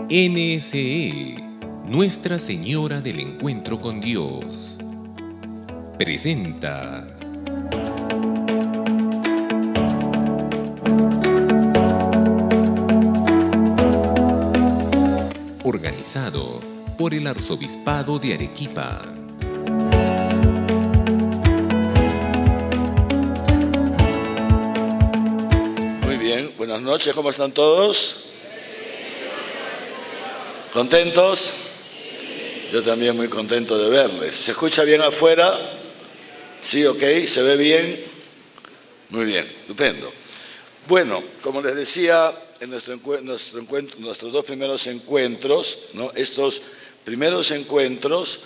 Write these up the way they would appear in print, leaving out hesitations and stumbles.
NSE, Nuestra Señora del Encuentro con Dios, presenta organizado por el Arzobispado de Arequipa. Muy bien, buenas noches, ¿cómo están todos? ¿Contentos? Yo también muy contento de verles. ¿Se escucha bien afuera? Sí, ok, ¿se ve bien? Muy bien, estupendo. Bueno, como les decía, en nuestros dos primeros encuentros, ¿no? Estos primeros encuentros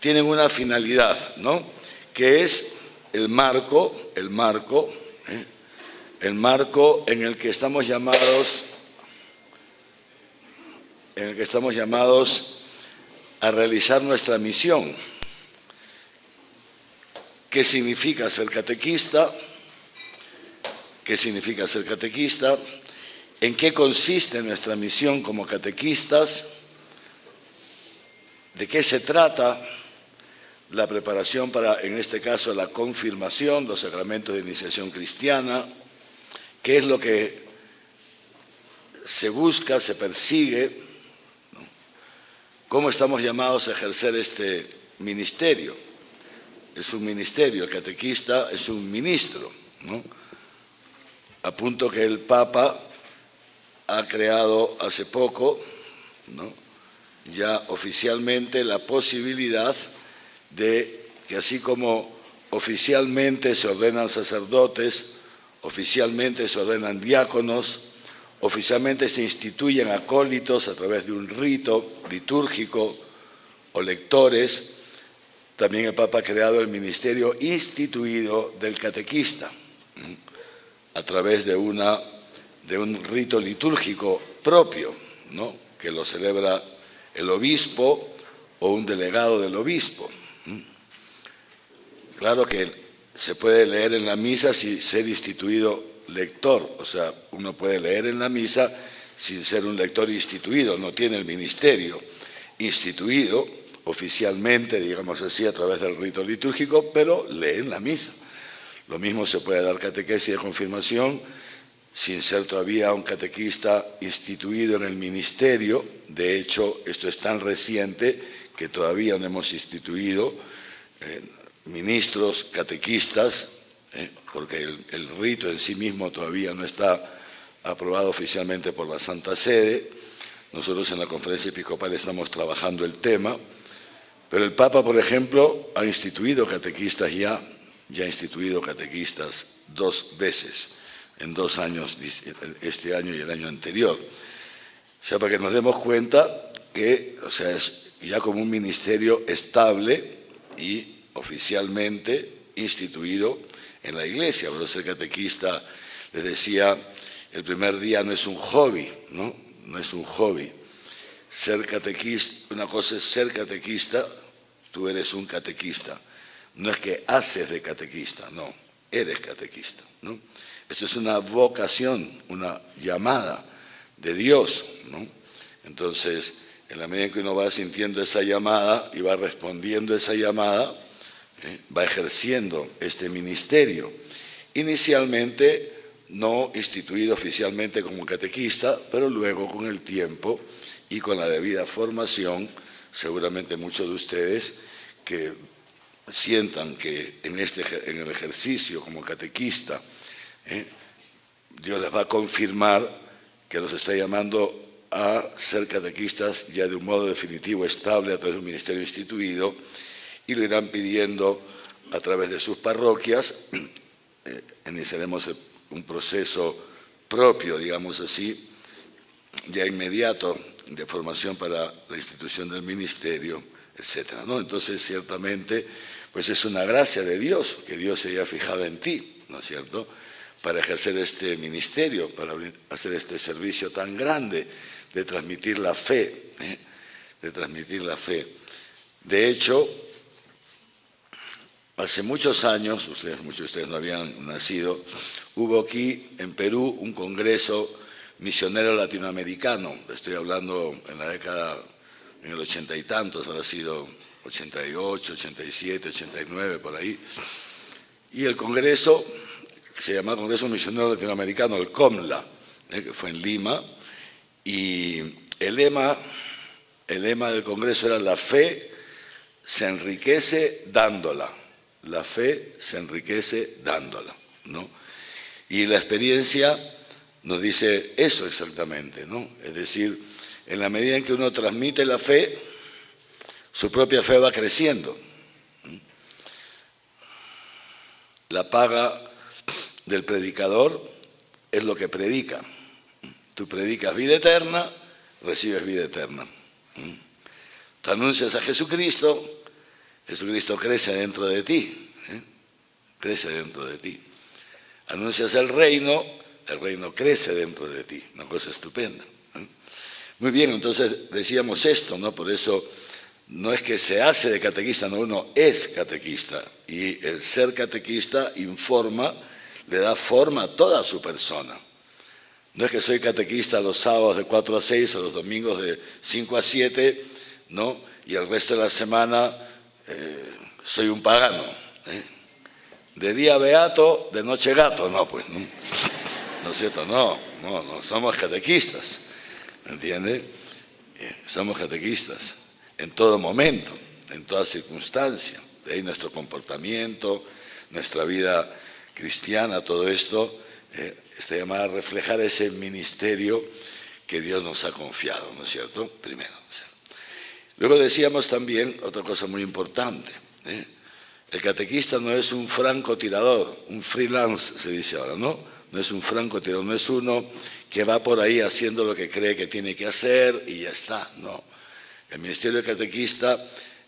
tienen una finalidad, ¿no? Que es el marco en el que estamos llamados a realizar nuestra misión. ¿Qué significa ser catequista? ¿Qué significa ser catequista? ¿En qué consiste nuestra misión como catequistas? ¿De qué se trata la preparación para, en este caso, la confirmación, los sacramentos de iniciación cristiana? ¿Qué es lo que se busca, se persigue? ¿Cómo estamos llamados a ejercer este ministerio? Es un ministerio, el catequista es un ministro, ¿no? A punto que el Papa ha creado hace poco, ¿no?, ya oficialmente la posibilidad de que, así como oficialmente se ordenan sacerdotes, oficialmente se ordenan diáconos, oficialmente se instituyen acólitos a través de un rito litúrgico o lectores, también el Papa ha creado el ministerio instituido del catequista a través de un rito litúrgico propio, ¿no?, que lo celebra el obispo o un delegado del obispo. Claro que se puede leer en la misa sin ser instituido lector, o sea, uno puede leer en la misa sin ser un lector instituido, no tiene el ministerio instituido oficialmente, digamos así, a través del rito litúrgico, pero lee en la misa. Lo mismo se puede dar catequesis de confirmación sin ser todavía un catequista instituido en el ministerio. De hecho, esto es tan reciente que todavía no hemos instituido ministros catequistas, porque el rito en sí mismo todavía no está aprobado oficialmente por la Santa Sede. Nosotros en la Conferencia Episcopal estamos trabajando el tema, pero el Papa, por ejemplo, ha instituido catequistas ya ha instituido catequistas 2 veces, en 2 años, este año y el año anterior. O sea, para que nos demos cuenta que, o sea, es ya como un ministerio estable y oficialmente instituido en la Iglesia. Por ser catequista, les decía, el primer día no es un hobby, ¿no? No es un hobby. Ser catequista, una cosa es ser catequista, tú eres un catequista. No es que haces de catequista, no, eres catequista, ¿no? Esto es una vocación, una llamada de Dios, ¿no? Entonces, en la medida en que uno va sintiendo esa llamada y va respondiendo esa llamada, va ejerciendo este ministerio. Inicialmente no instituido oficialmente como catequista, pero luego con el tiempo y con la debida formación, seguramente muchos de ustedes que sientan que en el ejercicio como catequista, Dios les va a confirmar que los está llamando a ser catequistas ya de un modo definitivo, estable, a través de un ministerio instituido, y lo irán pidiendo a través de sus parroquias. Iniciaremos un proceso propio, digamos así, ya inmediato, de formación para la institución del ministerio, etcétera, ¿no? Entonces, ciertamente, pues es una gracia de Dios, que Dios se haya fijado en ti, ¿no es cierto?, para ejercer este ministerio, para hacer este servicio tan grande de transmitir la fe, de transmitir la fe. De hecho, hace muchos años, muchos de ustedes no habían nacido, hubo aquí en Perú un congreso misionero latinoamericano. Estoy hablando en la década, en el 80 y tantos, habrá sido 88, 87, 89, por ahí. Y el congreso, que se llamaba Congreso Misionero Latinoamericano, el COMLA, que fue en Lima, y el lema del congreso era: la fe se enriquece dándola. La fe se enriquece dándola, ¿no? Y la experiencia nos dice eso exactamente, ¿no? Es decir, en la medida en que uno transmite la fe, su propia fe va creciendo. La paga del predicador es lo que predica. Tú predicas vida eterna, recibes vida eterna. Tú anuncias a Jesucristo, Jesucristo crece dentro de ti, crece dentro de ti. Anuncias el reino crece dentro de ti, una cosa estupenda. Muy bien, entonces decíamos esto, ¿no? Por eso no es que se hace de catequista, no, uno es catequista. Y el ser catequista informa, le da forma a toda su persona. No es que soy catequista los sábados de 4 a 6 o los domingos de 5 a 7, ¿no? Y el resto de la semana soy un pagano. De día beato, de noche gato. No, pues, ¿no? ¿No es cierto? No, somos catequistas, ¿entiende? Somos catequistas en todo momento, en toda circunstancia. De ahí nuestro comportamiento, nuestra vida cristiana, todo esto está llamado a reflejar ese ministerio que Dios nos ha confiado, ¿no es cierto? Primero. O sea. Luego decíamos también otra cosa muy importante. El catequista no es un francotirador, un freelance se dice ahora, ¿no? No es un francotirador, no es uno que va por ahí haciendo lo que cree que tiene que hacer y ya está, no. El ministerio de catequista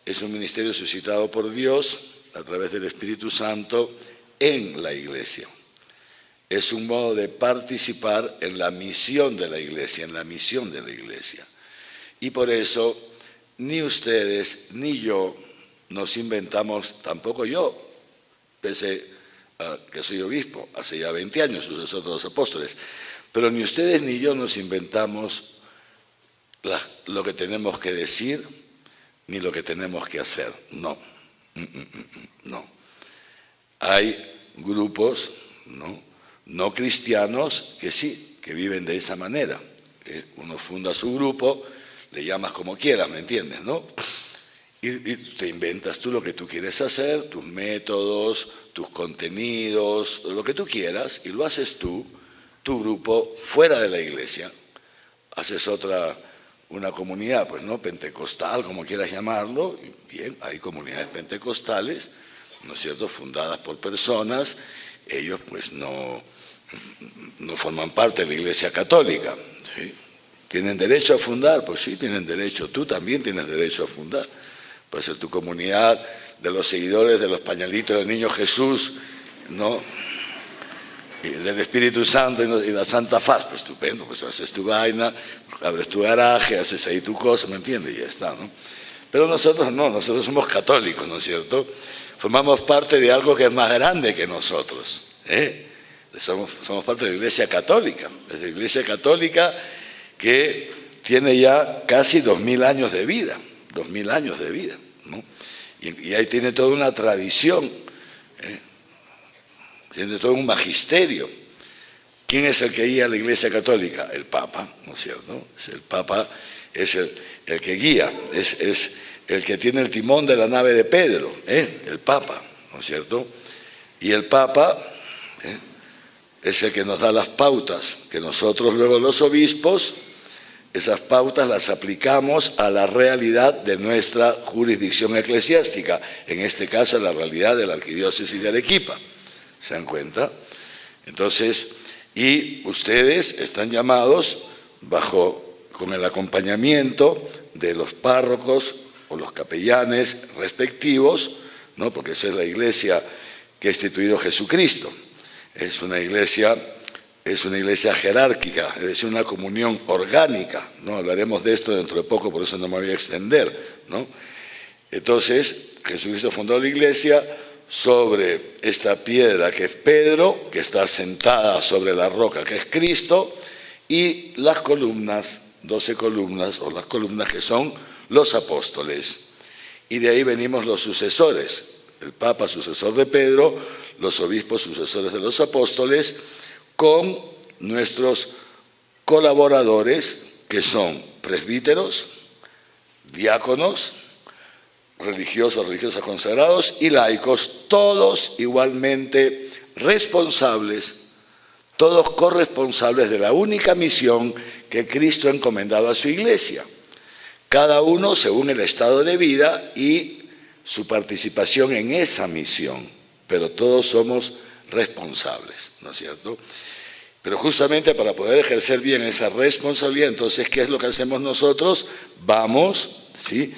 es un ministerio suscitado por Dios a través del Espíritu Santo en la Iglesia. Es un modo de participar en la misión de la Iglesia, en la misión de la Iglesia. Y por eso ni ustedes ni yo nos inventamos, tampoco yo, pese a que soy obispo, hace ya 20 años, sucesor de los apóstoles, pero ni ustedes ni yo nos inventamos lo que tenemos que decir ni lo que tenemos que hacer. No, no. Hay grupos, no cristianos que sí, que viven de esa manera. Uno funda su grupo, le llamas como quieras, ¿me entiendes, no? Y te inventas tú lo que tú quieres hacer, tus métodos, tus contenidos, lo que tú quieras, y lo haces tú, tu grupo, fuera de la iglesia. Haces una comunidad, pues no, pentecostal, como quieras llamarlo. Bien, hay comunidades pentecostales, ¿no es cierto?, fundadas por personas. Ellos pues no forman parte de la Iglesia Católica, ¿sí? ¿Tienen derecho a fundar? Pues sí, tienen derecho. Tú también tienes derecho a fundar. Puede ser tu comunidad de los seguidores de los pañalitos del Niño Jesús, ¿no? Y del Espíritu Santo y la Santa Faz. Pues estupendo, pues haces tu vaina, abres tu garaje, haces ahí tu cosa, ¿me entiendes? Y ya está, ¿no? Pero nosotros no, nosotros somos católicos, ¿no es cierto? Formamos parte de algo que es más grande que nosotros, Somos parte de la Iglesia Católica. Es la Iglesia Católica que tiene ya casi 2000 años de vida, 2000 años de vida, ¿no? Y ahí tiene toda una tradición, tiene todo un magisterio. ¿Quién es el que guía a la Iglesia Católica? El Papa, ¿no es cierto? El Papa es el que guía, es el que tiene el timón de la nave de Pedro, el Papa, ¿no es cierto? Y el Papa es el que nos da las pautas, que nosotros luego los obispos, esas pautas las aplicamos a la realidad de nuestra jurisdicción eclesiástica, en este caso a la realidad de la Arquidiócesis de Arequipa. ¿Se dan cuenta? Entonces, y ustedes están llamados con el acompañamiento de los párrocos o los capellanes respectivos, ¿no? Porque esa es la iglesia que ha instituido Jesucristo. Es una iglesia jerárquica, es decir, una comunión orgánica, ¿no? Hablaremos de esto dentro de poco, por eso no me voy a extender, ¿no? Entonces, Jesucristo fundó la iglesia sobre esta piedra que es Pedro, que está sentada sobre la roca que es Cristo, y las columnas, 12 columnas, o las columnas que son los apóstoles. Y de ahí venimos los sucesores, el Papa sucesor de Pedro, los obispos sucesores de los apóstoles, con nuestros colaboradores, que son presbíteros, diáconos, religiosos, religiosas consagrados y laicos, todos igualmente responsables, todos corresponsables de la única misión que Cristo ha encomendado a su iglesia. Cada uno según el estado de vida y su participación en esa misión, pero todos somos responsables, ¿no es cierto? Pero justamente para poder ejercer bien esa responsabilidad, entonces, ¿qué es lo que hacemos nosotros? Vamos, ¿sí?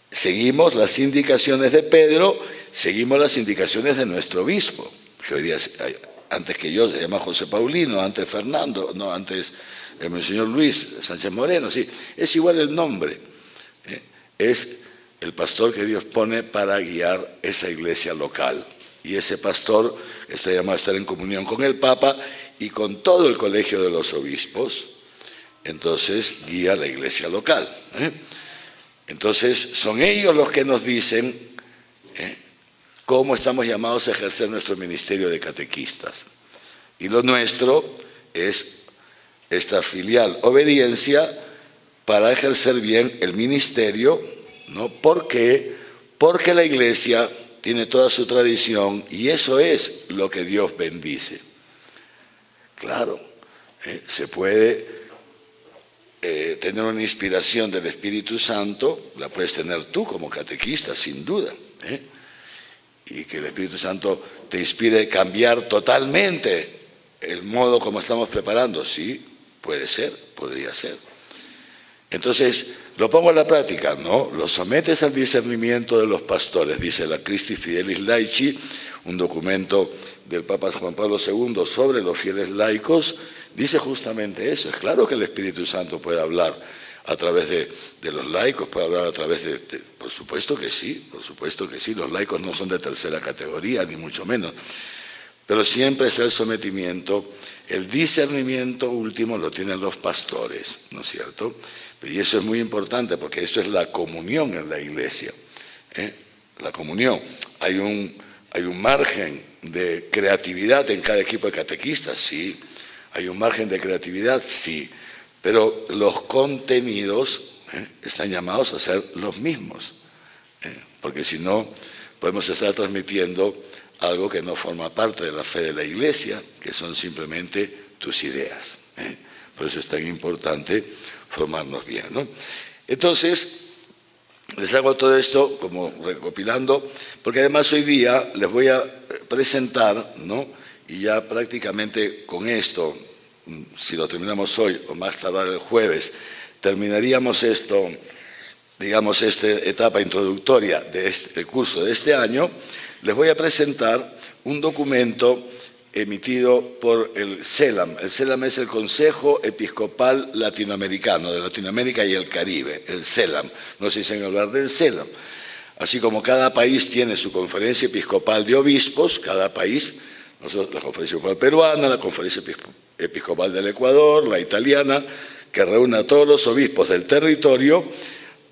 Seguimos las indicaciones de Pedro, seguimos las indicaciones de nuestro obispo, que hoy día, antes que yo, se llama José Paulino, antes Fernando, no, antes el Monseñor Luis Sánchez Moreno, sí, es igual el nombre, es el pastor que Dios pone para guiar esa iglesia local. Y ese pastor está llamado a estar en comunión con el Papa y con todo el colegio de los obispos, entonces guía la iglesia local. Entonces son ellos los que nos dicen cómo estamos llamados a ejercer nuestro ministerio de catequistas. Y lo nuestro es esta filial obediencia para ejercer bien el ministerio, ¿no? ¿Por qué? Porque la iglesia tiene toda su tradición y eso es lo que Dios bendice. Claro, se puede tener una inspiración del Espíritu Santo, la puedes tener tú como catequista, sin duda, y que el Espíritu Santo te inspire a cambiar totalmente el modo como estamos preparando. Sí, puede ser, podría ser. Entonces, lo pongo en la práctica, ¿no? Lo sometes al discernimiento de los pastores, dice la Christi Fidelis Laici, un documento del Papa Juan Pablo II sobre los fieles laicos, dice justamente eso. Es claro que el Espíritu Santo puede hablar a través de los laicos, puede hablar a través de... Por supuesto que sí, los laicos no son de tercera categoría, ni mucho menos. Pero siempre es el sometimiento, el discernimiento último lo tienen los pastores, ¿no es cierto? Y eso es muy importante porque esto es la comunión en la iglesia, la comunión. Hay un margen de creatividad en cada equipo de catequistas, sí. Hay un margen de creatividad, sí. Pero los contenidos están llamados a ser los mismos, porque si no podemos estar transmitiendo algo que no forma parte de la fe de la iglesia, que son simplemente tus ideas. Por eso es tan importante formarnos bien, ¿no? Entonces, les hago todo esto como recopilando, porque además hoy día les voy a presentar, ¿no? Y ya prácticamente con esto, si lo terminamos hoy o más tardar el jueves, terminaríamos esto, digamos, esta etapa introductoria del curso de este año. Les voy a presentar un documento emitido por el CELAM. El CELAM es el Consejo Episcopal Latinoamericano, de Latinoamérica y el Caribe, el CELAM. No se dicen hablar del CELAM. Así como cada país tiene su conferencia episcopal de obispos, cada país, nosotros, la conferencia episcopal peruana, la conferencia episcopal del Ecuador, la italiana, que reúne a todos los obispos del territorio,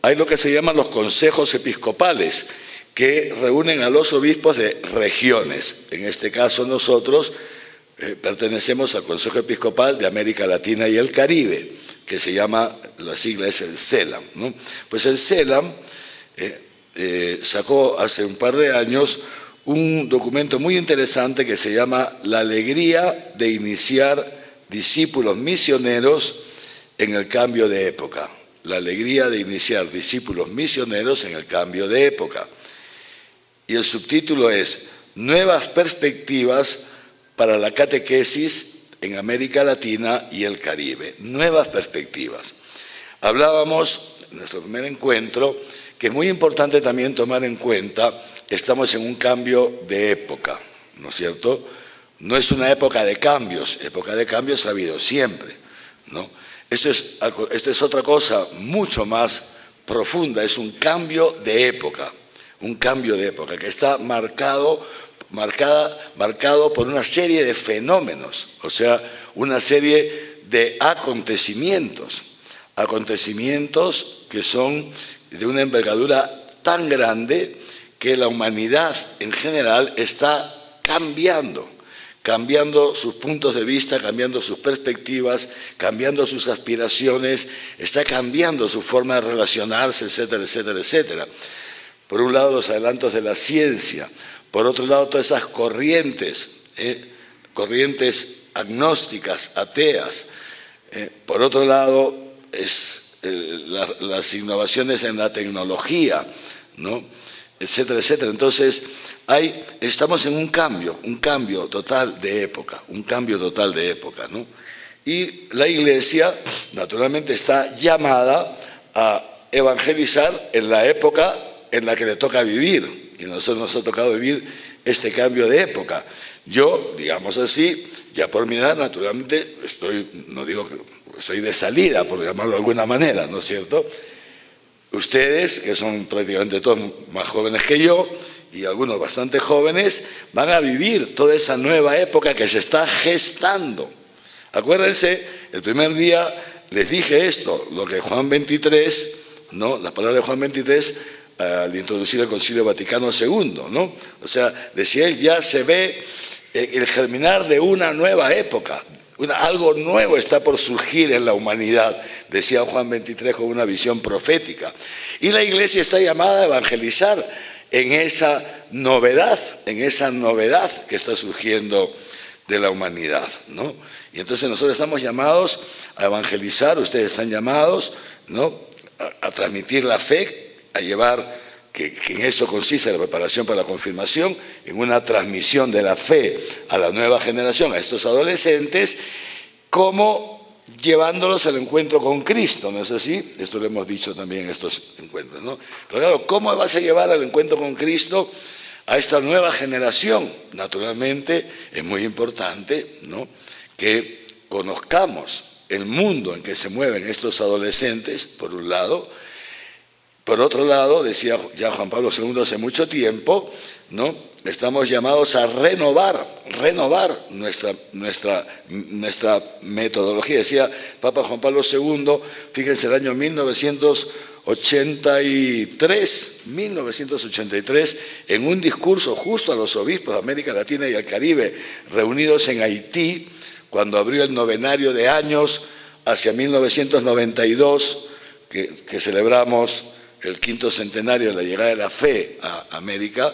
hay lo que se llaman los consejos episcopales, que reúnen a los obispos de regiones. En este caso nosotros pertenecemos al Consejo Episcopal de América Latina y el Caribe, que se llama, la sigla es el CELAM, ¿no? Pues el CELAM sacó hace un par de años un documento muy interesante que se llama La alegría de iniciar discípulos misioneros en el cambio de época. La alegría de iniciar discípulos misioneros en el cambio de época. Y el subtítulo es Nuevas perspectivas para la catequesis en América Latina y el Caribe. Nuevas perspectivas. Hablábamos en nuestro primer encuentro que es muy importante también tomar en cuenta que estamos en un cambio de época, ¿no es cierto? No es una época de cambios ha habido siempre, ¿no? Esto es otra cosa mucho más profunda, es un cambio de época. Un cambio de época que está marcado por una serie de fenómenos, o sea, una serie de acontecimientos que son de una envergadura tan grande que la humanidad en general está cambiando sus puntos de vista, cambiando sus perspectivas, cambiando sus aspiraciones, está cambiando su forma de relacionarse, etcétera, etcétera, etcétera. Por un lado, los adelantos de la ciencia, por otro lado, todas esas corrientes agnósticas, ateas, por otro lado, las innovaciones en la tecnología, ¿no? Etcétera, etcétera. Entonces, estamos en un cambio total de época, ¿no? Y la Iglesia, naturalmente, está llamada a evangelizar en la época en la que le toca vivir, y a nosotros nos ha tocado vivir este cambio de época. Yo, digamos así, ya por mi edad, naturalmente, no digo que estoy de salida, por llamarlo de alguna manera, ¿no es cierto? Ustedes, que son prácticamente todos más jóvenes que yo, y algunos bastante jóvenes, van a vivir toda esa nueva época que se está gestando. Acuérdense, el primer día les dije esto, lo que Juan 23, ¿no? Las palabras de Juan 23, al introducir el Concilio Vaticano II, ¿no? O sea, decía él, ya se ve el germinar de una nueva época, algo nuevo está por surgir en la humanidad, decía Juan 23 con una visión profética. Y la Iglesia está llamada a evangelizar en esa novedad que está surgiendo de la humanidad, ¿no? Y entonces nosotros estamos llamados a evangelizar, ustedes están llamados, ¿no?, a transmitir la fe, a llevar, que en eso consiste la preparación para la confirmación, en una transmisión de la fe a la nueva generación, a estos adolescentes, como llevándolos al encuentro con Cristo, ¿no es así? Esto lo hemos dicho también en estos encuentros, ¿no? Pero claro, ¿cómo vas a llevar al encuentro con Cristo a esta nueva generación? Naturalmente, es muy importante, ¿no?, que conozcamos el mundo en que se mueven estos adolescentes, por un lado. Por otro lado, decía ya Juan Pablo II hace mucho tiempo, ¿no?, estamos llamados a renovar nuestra metodología. Decía Papa Juan Pablo II, fíjense, el año 1983, en un discurso justo a los obispos de América Latina y el Caribe, reunidos en Haití, cuando abrió el novenario de años hacia 1992, que celebramos el 5º centenario de la llegada de la fe a América,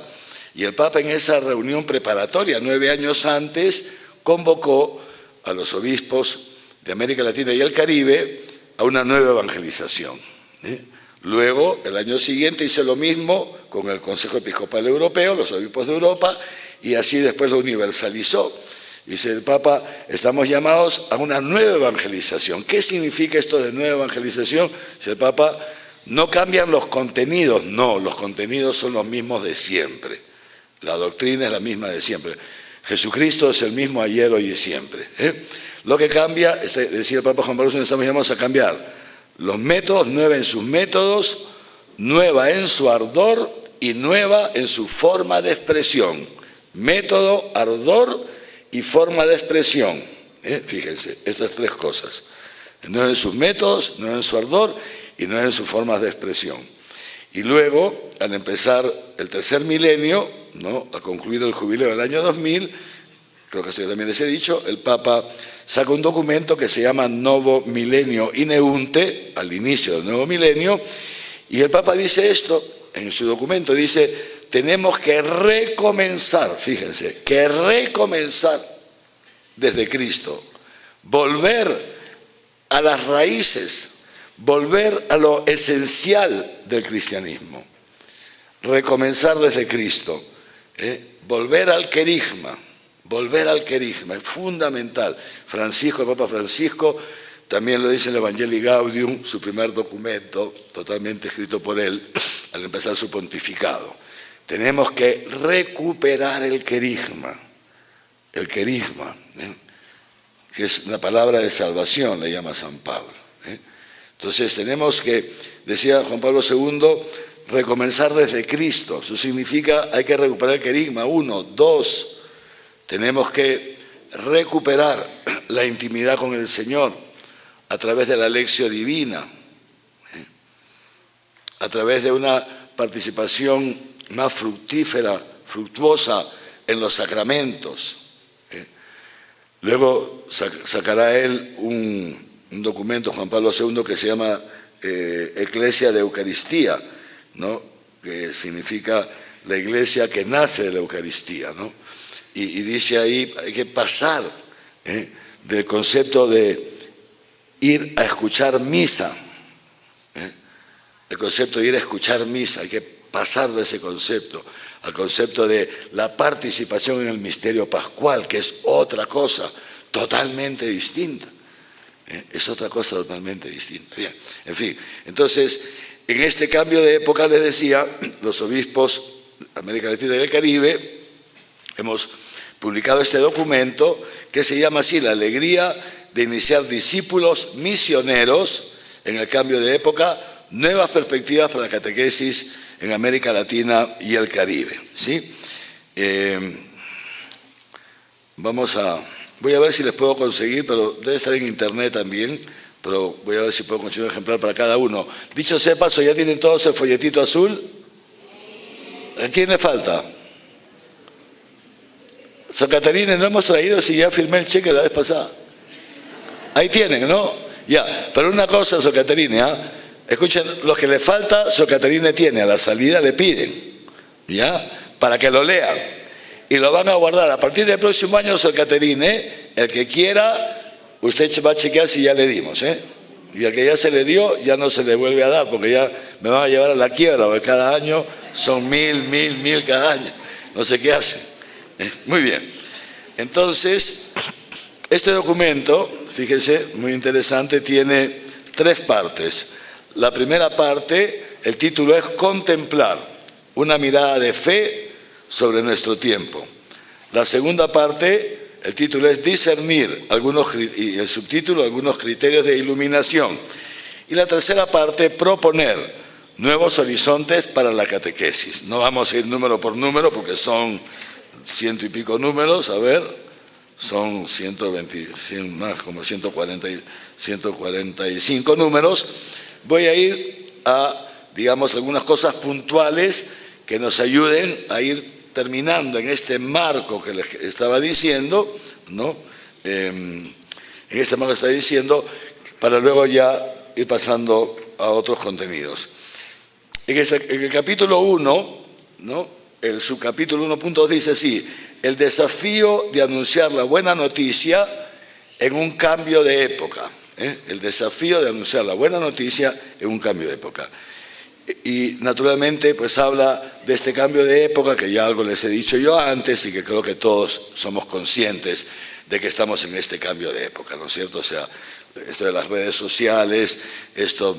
y el Papa en esa reunión preparatoria, 9 años antes, convocó a los obispos de América Latina y el Caribe a una nueva evangelización. Luego, el año siguiente, hice lo mismo con el Consejo Episcopal Europeo, los obispos de Europa, y así después lo universalizó. Dice el Papa, estamos llamados a una nueva evangelización. ¿Qué significa esto de nueva evangelización? Dice el Papa, no cambian los contenidos, no, los contenidos son los mismos de siempre. La doctrina es la misma de siempre. Jesucristo es el mismo ayer, hoy y siempre. Lo que cambia, decía el Papa Juan Pablo II, estamos llamados a cambiar los métodos, nueva en sus métodos, nueva en su ardor y nueva en su forma de expresión. Método, ardor y forma de expresión. Fíjense, estas tres cosas. Nueva en sus métodos, nueva en su ardor y nueva en sus formas de expresión. Y luego, al empezar el tercer milenio, ¿no?, a concluir el jubileo del año 2000, creo que esto también les he dicho, el Papa saca un documento que se llama Novo Milenio Ineunte, al inicio del nuevo milenio, y el Papa dice esto en su documento, dice, tenemos que recomenzar, fíjense, que recomenzar desde Cristo, volver a las raíces, volver a lo esencial del cristianismo, recomenzar desde Cristo, volver al querigma, es fundamental. Francisco, el Papa Francisco, también lo dice en el Evangelii Gaudium, su primer documento, totalmente escrito por él, al empezar su pontificado. Tenemos que recuperar el querigma, que es una palabra de salvación, le llama San Pablo. Entonces tenemos que, decía Juan Pablo II, recomenzar desde Cristo. Eso significa, hay que recuperar el querigma. 1, 2, tenemos que recuperar la intimidad con el Señor a través de la lección divina, a través de una participación más fructífera, fructuosa en los sacramentos. Luego sacará él un documento, Juan Pablo II, que se llama Eclesia de Eucaristía, ¿no? Que significa la iglesia que nace de la Eucaristía, ¿no? Y dice ahí, hay que pasar del concepto de ir a escuchar misa, el concepto de ir a escuchar misa, hay que pasar de ese concepto al concepto de la participación en el misterio pascual, que es otra cosa totalmente distinta. Es otra cosa totalmente distinta. Bien, en fin, entonces, en este cambio de época, les decía, los obispos de América Latina y del Caribe hemos publicado este documento que se llama así, La alegría de iniciar discípulos misioneros en el cambio de época, nuevas perspectivas para la catequesis en América Latina y el Caribe. ¿Sí? Voy a ver si les puedo conseguir, pero debe estar en internet también, pero voy a ver si puedo conseguir un ejemplar para cada uno. Dicho sea paso, ¿ya tienen todos el folletito azul? ¿A quién le falta? San Catarina, no hemos traído, si ya firmé el cheque la vez pasada. Ahí tienen, ¿no? Ya, pero una cosa, San Catarina, escuchen, los que le falta, San Catarina tiene, a la salida le piden, ¿ya? Para que lo lean. Y lo van a guardar. A partir del próximo año, San Catarina, el que quiera, usted va a chequear si ya le dimos, Y al que ya se le dio, ya no se le vuelve a dar, porque ya me van a llevar a la quiebra, porque cada año son 1000 cada año. No sé qué hacen. Muy bien. Entonces, este documento, fíjense, muy interesante, tiene 3 partes. La primera parte, el título es Contemplar, una mirada de fe sobre nuestro tiempo. La segunda parte, el título es Discernir, y el subtítulo, algunos criterios de iluminación. Y la tercera parte, Proponer nuevos horizontes para la catequesis. No vamos a ir número por número porque son 100 y pico números, a ver, son 145 números. Voy a ir a, digamos, algunas cosas puntuales que nos ayuden a ir terminando en este marco que les estaba diciendo, ¿no? En este marco que estaba diciendo, para luego ya ir pasando a otros contenidos. En el capítulo 1, ¿no? El subcapítulo 1.2 dice así: el desafío de anunciar la buena noticia en un cambio de época. El desafío de anunciar la buena noticia en un cambio de época. Y naturalmente pues habla de este cambio de época que ya algo les he dicho yo antes y que creo que todos somos conscientes de que estamos en este cambio de época, ¿no es cierto? O sea, esto de las redes sociales, esto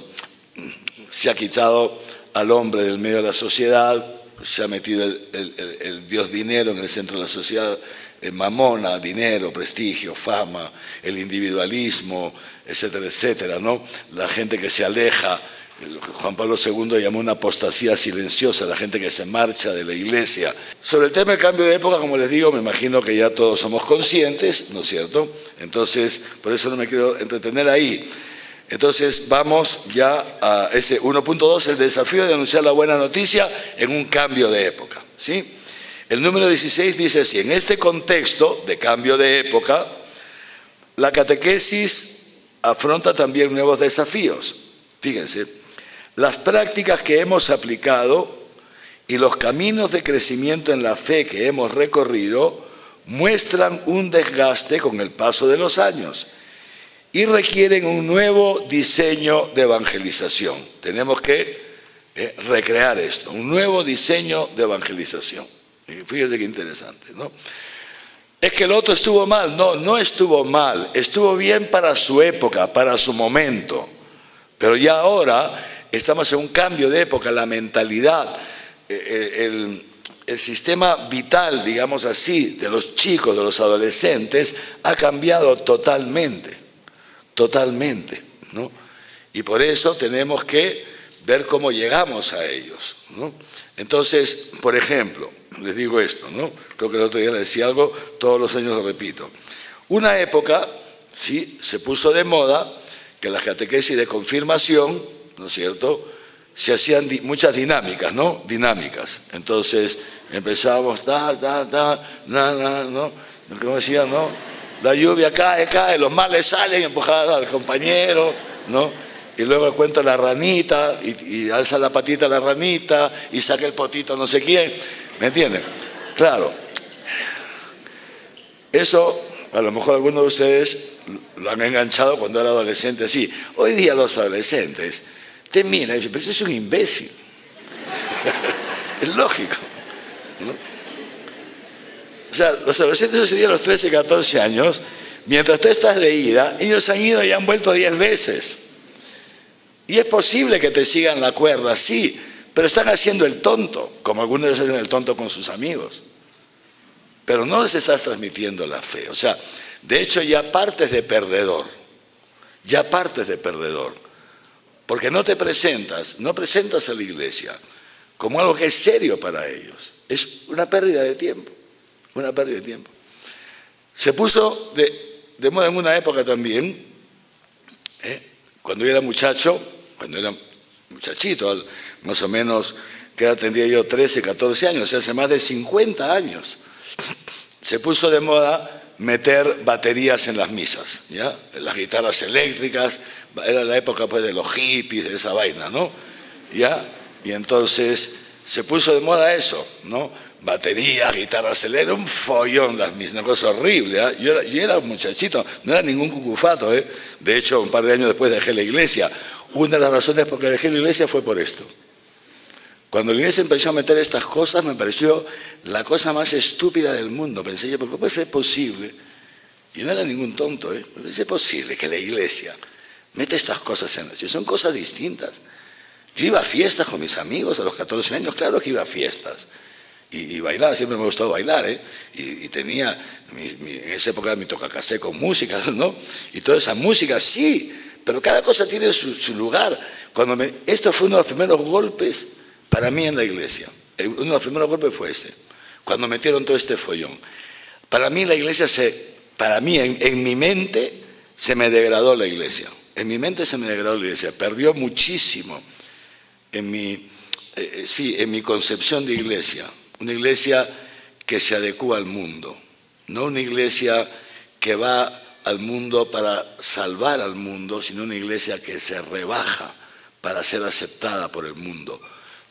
se ha quitado al hombre del medio de la sociedad, se ha metido el dios dinero en el centro de la sociedad, mamona, dinero, prestigio, fama, el individualismo, etcétera, etcétera, ¿no? La gente que se aleja. Juan Pablo II llamó una apostasía silenciosa, la gente que se marcha de la iglesia. Sobre el tema del cambio de época, como les digo, me imagino que ya todos somos conscientes, ¿no es cierto? Entonces, por eso no me quiero entretener ahí. Entonces, vamos ya a ese 1.2, el desafío de anunciar la buena noticia en un cambio de época, ¿sí? El número 16 dice así: en este contexto de cambio de época, la catequesis afronta también nuevos desafíos. Fíjense. Las prácticas que hemos aplicado y los caminos de crecimiento en la fe que hemos recorrido muestran un desgaste con el paso de los años y requieren un nuevo diseño de evangelización. Tenemos que recrear esto, un nuevo diseño de evangelización. Fíjense qué interesante, ¿no? Es que el otro estuvo mal. No, no estuvo mal, estuvo bien para su época, para su momento, pero ya ahora estamos en un cambio de época, la mentalidad, el sistema vital, digamos así, de los chicos, de los adolescentes, ha cambiado totalmente, ¿no? Y por eso tenemos que ver cómo llegamos a ellos, ¿no? Entonces, por ejemplo, les digo esto, ¿no? Creo que el otro día les decía algo, todos los años lo repito. Una época ¿sí? Se puso de moda que las catequesis de confirmación, ¿no es cierto?, se hacían muchas dinámicas, ¿no? Dinámicas. Entonces empezábamos, ¿no? Como decía, ¿no? La lluvia cae, los males salen, empujadas al compañero, ¿no? Y luego cuenta la ranita, y alza la patita la ranita, y saca el potito no sé quién. ¿Me entienden? Claro. Eso, a lo mejor algunos de ustedes lo han enganchado cuando era adolescente, sí. Hoy día los adolescentes te miran y dicen, pero eso es un imbécil. Es lógico, ¿no? O sea, los adolescentes hoy día a los 13, 14 años, mientras tú estás de ida, ellos han ido y han vuelto 10 veces. Y es posible que te sigan la cuerda, sí, pero están haciendo el tonto, como algunos hacen el tonto con sus amigos. Pero no les estás transmitiendo la fe. O sea, de hecho ya partes de perdedor. Ya partes de perdedor. Porque no presentas a la iglesia como algo que es serio para ellos. Es una pérdida de tiempo. Una pérdida de tiempo. Se puso de moda en una época también, cuando yo era muchacho, cuando era muchachito, más o menos, que edad tendría yo 13, 14 años, o sea, hace más de 50 años, se puso de moda meter baterías en las misas, ¿ya? Las guitarras eléctricas, era la época pues de los hippies, de esa vaina, ¿no? ¿Ya? Y entonces se puso de moda eso, ¿no? Baterías, guitarras eléctricas, un follón las mismas, una cosa horrible, ¿eh? Yo era un muchachito, no era ningún cucufato, ¿eh? De hecho, un par de años después dejé la iglesia. Una de las razones por que dejé la iglesia fue por esto. Cuando la iglesia empezó a meter estas cosas, me pareció la cosa más estúpida del mundo. Pensé yo, ¿cómo puede ser posible? Y no era ningún tonto, ¿eh? ¿Cómo es posible que la iglesia mete estas cosas en la iglesia? Son cosas distintas. Yo iba a fiestas con mis amigos a los 14 años, claro que iba a fiestas. Y bailar, siempre me ha gustado bailar, ¿eh? Y tenía, en esa época mi tocacasé con música, ¿no? Y toda esa música, sí, pero cada cosa tiene su lugar. Esto fue uno de los primeros golpes para mí en la iglesia. Uno de los primeros golpes fue ese, cuando metieron todo este follón. Para mí la iglesia en mi mente se me degradó la iglesia. En mi mente se me degradó la iglesia. Perdió muchísimo en mi concepción de iglesia. Una iglesia que se adecúa al mundo, no una iglesia que va al mundo para salvar al mundo, sino una iglesia que se rebaja para ser aceptada por el mundo.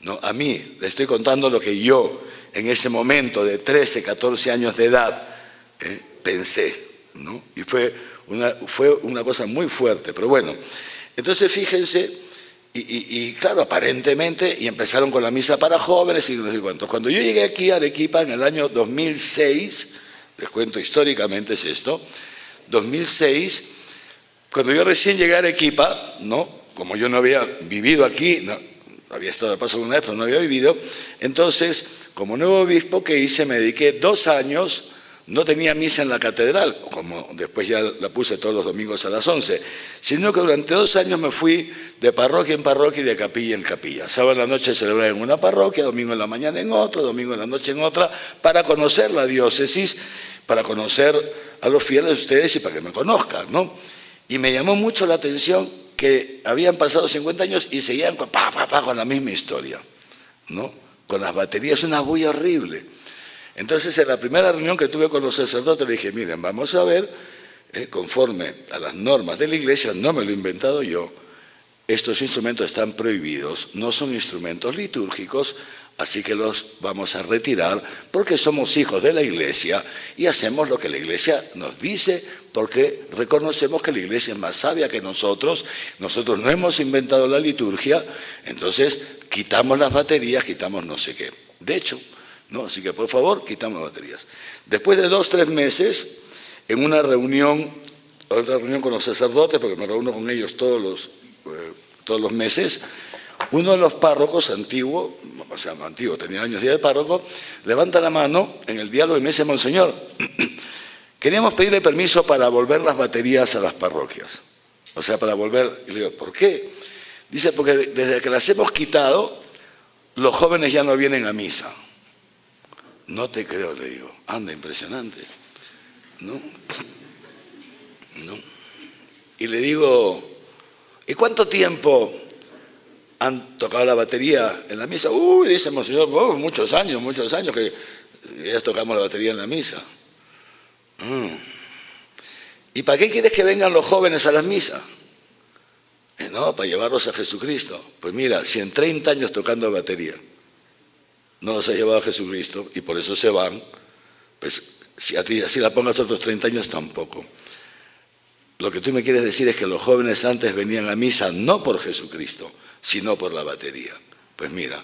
No, a mí, le estoy contando lo que yo, en ese momento de 13, 14 años de edad, pensé, ¿no? Y fue una cosa muy fuerte, pero bueno. Entonces, fíjense. Y claro, aparentemente, y empezaron con la misa para jóvenes y no sé cuántos. Cuando yo llegué aquí a Arequipa en el año 2006, les cuento históricamente es esto, 2006, cuando yo recién llegué a Arequipa, ¿no? Como yo no había vivido aquí, no, había estado de paso alguna vez, pero no había vivido, entonces, como nuevo obispo, ¿qué hice? Me dediqué 2 años. No tenía misa en la catedral, como después ya la puse todos los domingos a las 11, sino que durante 2 años me fui de parroquia en parroquia y de capilla en capilla. Sábado en la noche celebraba en una parroquia, domingo en la mañana en otra, domingo en la noche en otra, para conocer la diócesis, para conocer a los fieles de ustedes y para que me conozcan, ¿no? Y me llamó mucho la atención que habían pasado 50 años y seguían con la misma historia, ¿no? Con las baterías, una bulla horrible. Entonces, en la primera reunión que tuve con los sacerdotes, le dije, miren, vamos a ver, conforme a las normas de la iglesia, no me lo he inventado yo, estos instrumentos están prohibidos, no son instrumentos litúrgicos, así que los vamos a retirar porque somos hijos de la iglesia y hacemos lo que la iglesia nos dice porque reconocemos que la iglesia es más sabia que nosotros no hemos inventado la liturgia, entonces quitamos las baterías, quitamos no sé qué. De hecho, ¿no? Así que, por favor, quitamos las baterías. Después de 2 o 3 meses, en una reunión, otra reunión con los sacerdotes, porque me reúno con ellos todos los meses, uno de los párrocos antiguo, tenía años ya de párroco, levanta la mano en el diálogo y me dice, Monseñor, queríamos pedirle permiso para volver las baterías a las parroquias. O sea, para volver, y le digo, ¿por qué? Dice, porque desde que las hemos quitado, los jóvenes ya no vienen a misa. No te creo, le digo. Anda, impresionante, ¿no? ¿no? Y le digo, ¿y cuánto tiempo han tocado la batería en la misa? Uy, dice Monseñor, muchos años que ya tocamos la batería en la misa. ¿Y para qué quieres que vengan los jóvenes a las misas? No, para llevarlos a Jesucristo. Pues mira, si en 30 años tocando batería no los has llevado a Jesucristo y por eso se van, pues si a ti así la pongas otros 30 años tampoco. Lo que tú me quieres decir es que los jóvenes antes venían a misa no por Jesucristo, sino por la batería. Pues mira,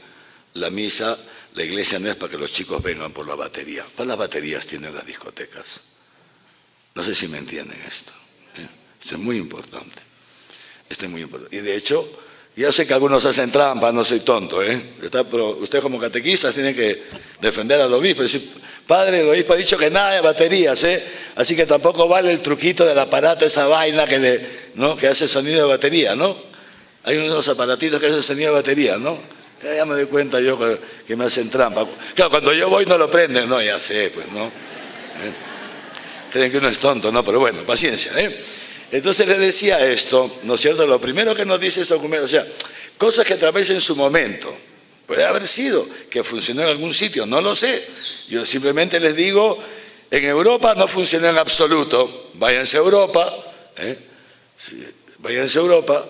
la misa, la iglesia no es para que los chicos vengan por la batería. Para las baterías tienen las discotecas. No sé si me entienden esto. Esto es muy importante. Esto es muy importante. Y de hecho, ya sé que algunos hacen trampa, no soy tonto, pero ustedes como catequistas tienen que defender al obispo. Decir, padre, el obispo ha dicho que nada de baterías, así que tampoco vale el truquito del aparato, esa vaina que hace sonido de batería, ¿no? Hay unos aparatitos que hacen sonido de batería, ¿no? Ya me doy cuenta yo que me hacen trampa. Claro, cuando yo voy no lo prenden, no, ya sé, pues, ¿no? Creen que uno es tonto, ¿no? Pero bueno, paciencia, Entonces le decía esto, ¿no es cierto? Lo primero que nos dice este documento, o sea, cosas que a través en su momento, puede haber sido que funcionó en algún sitio, no lo sé. Yo simplemente les digo, en Europa no funcionó en absoluto. Váyanse a Europa, váyanse a Europa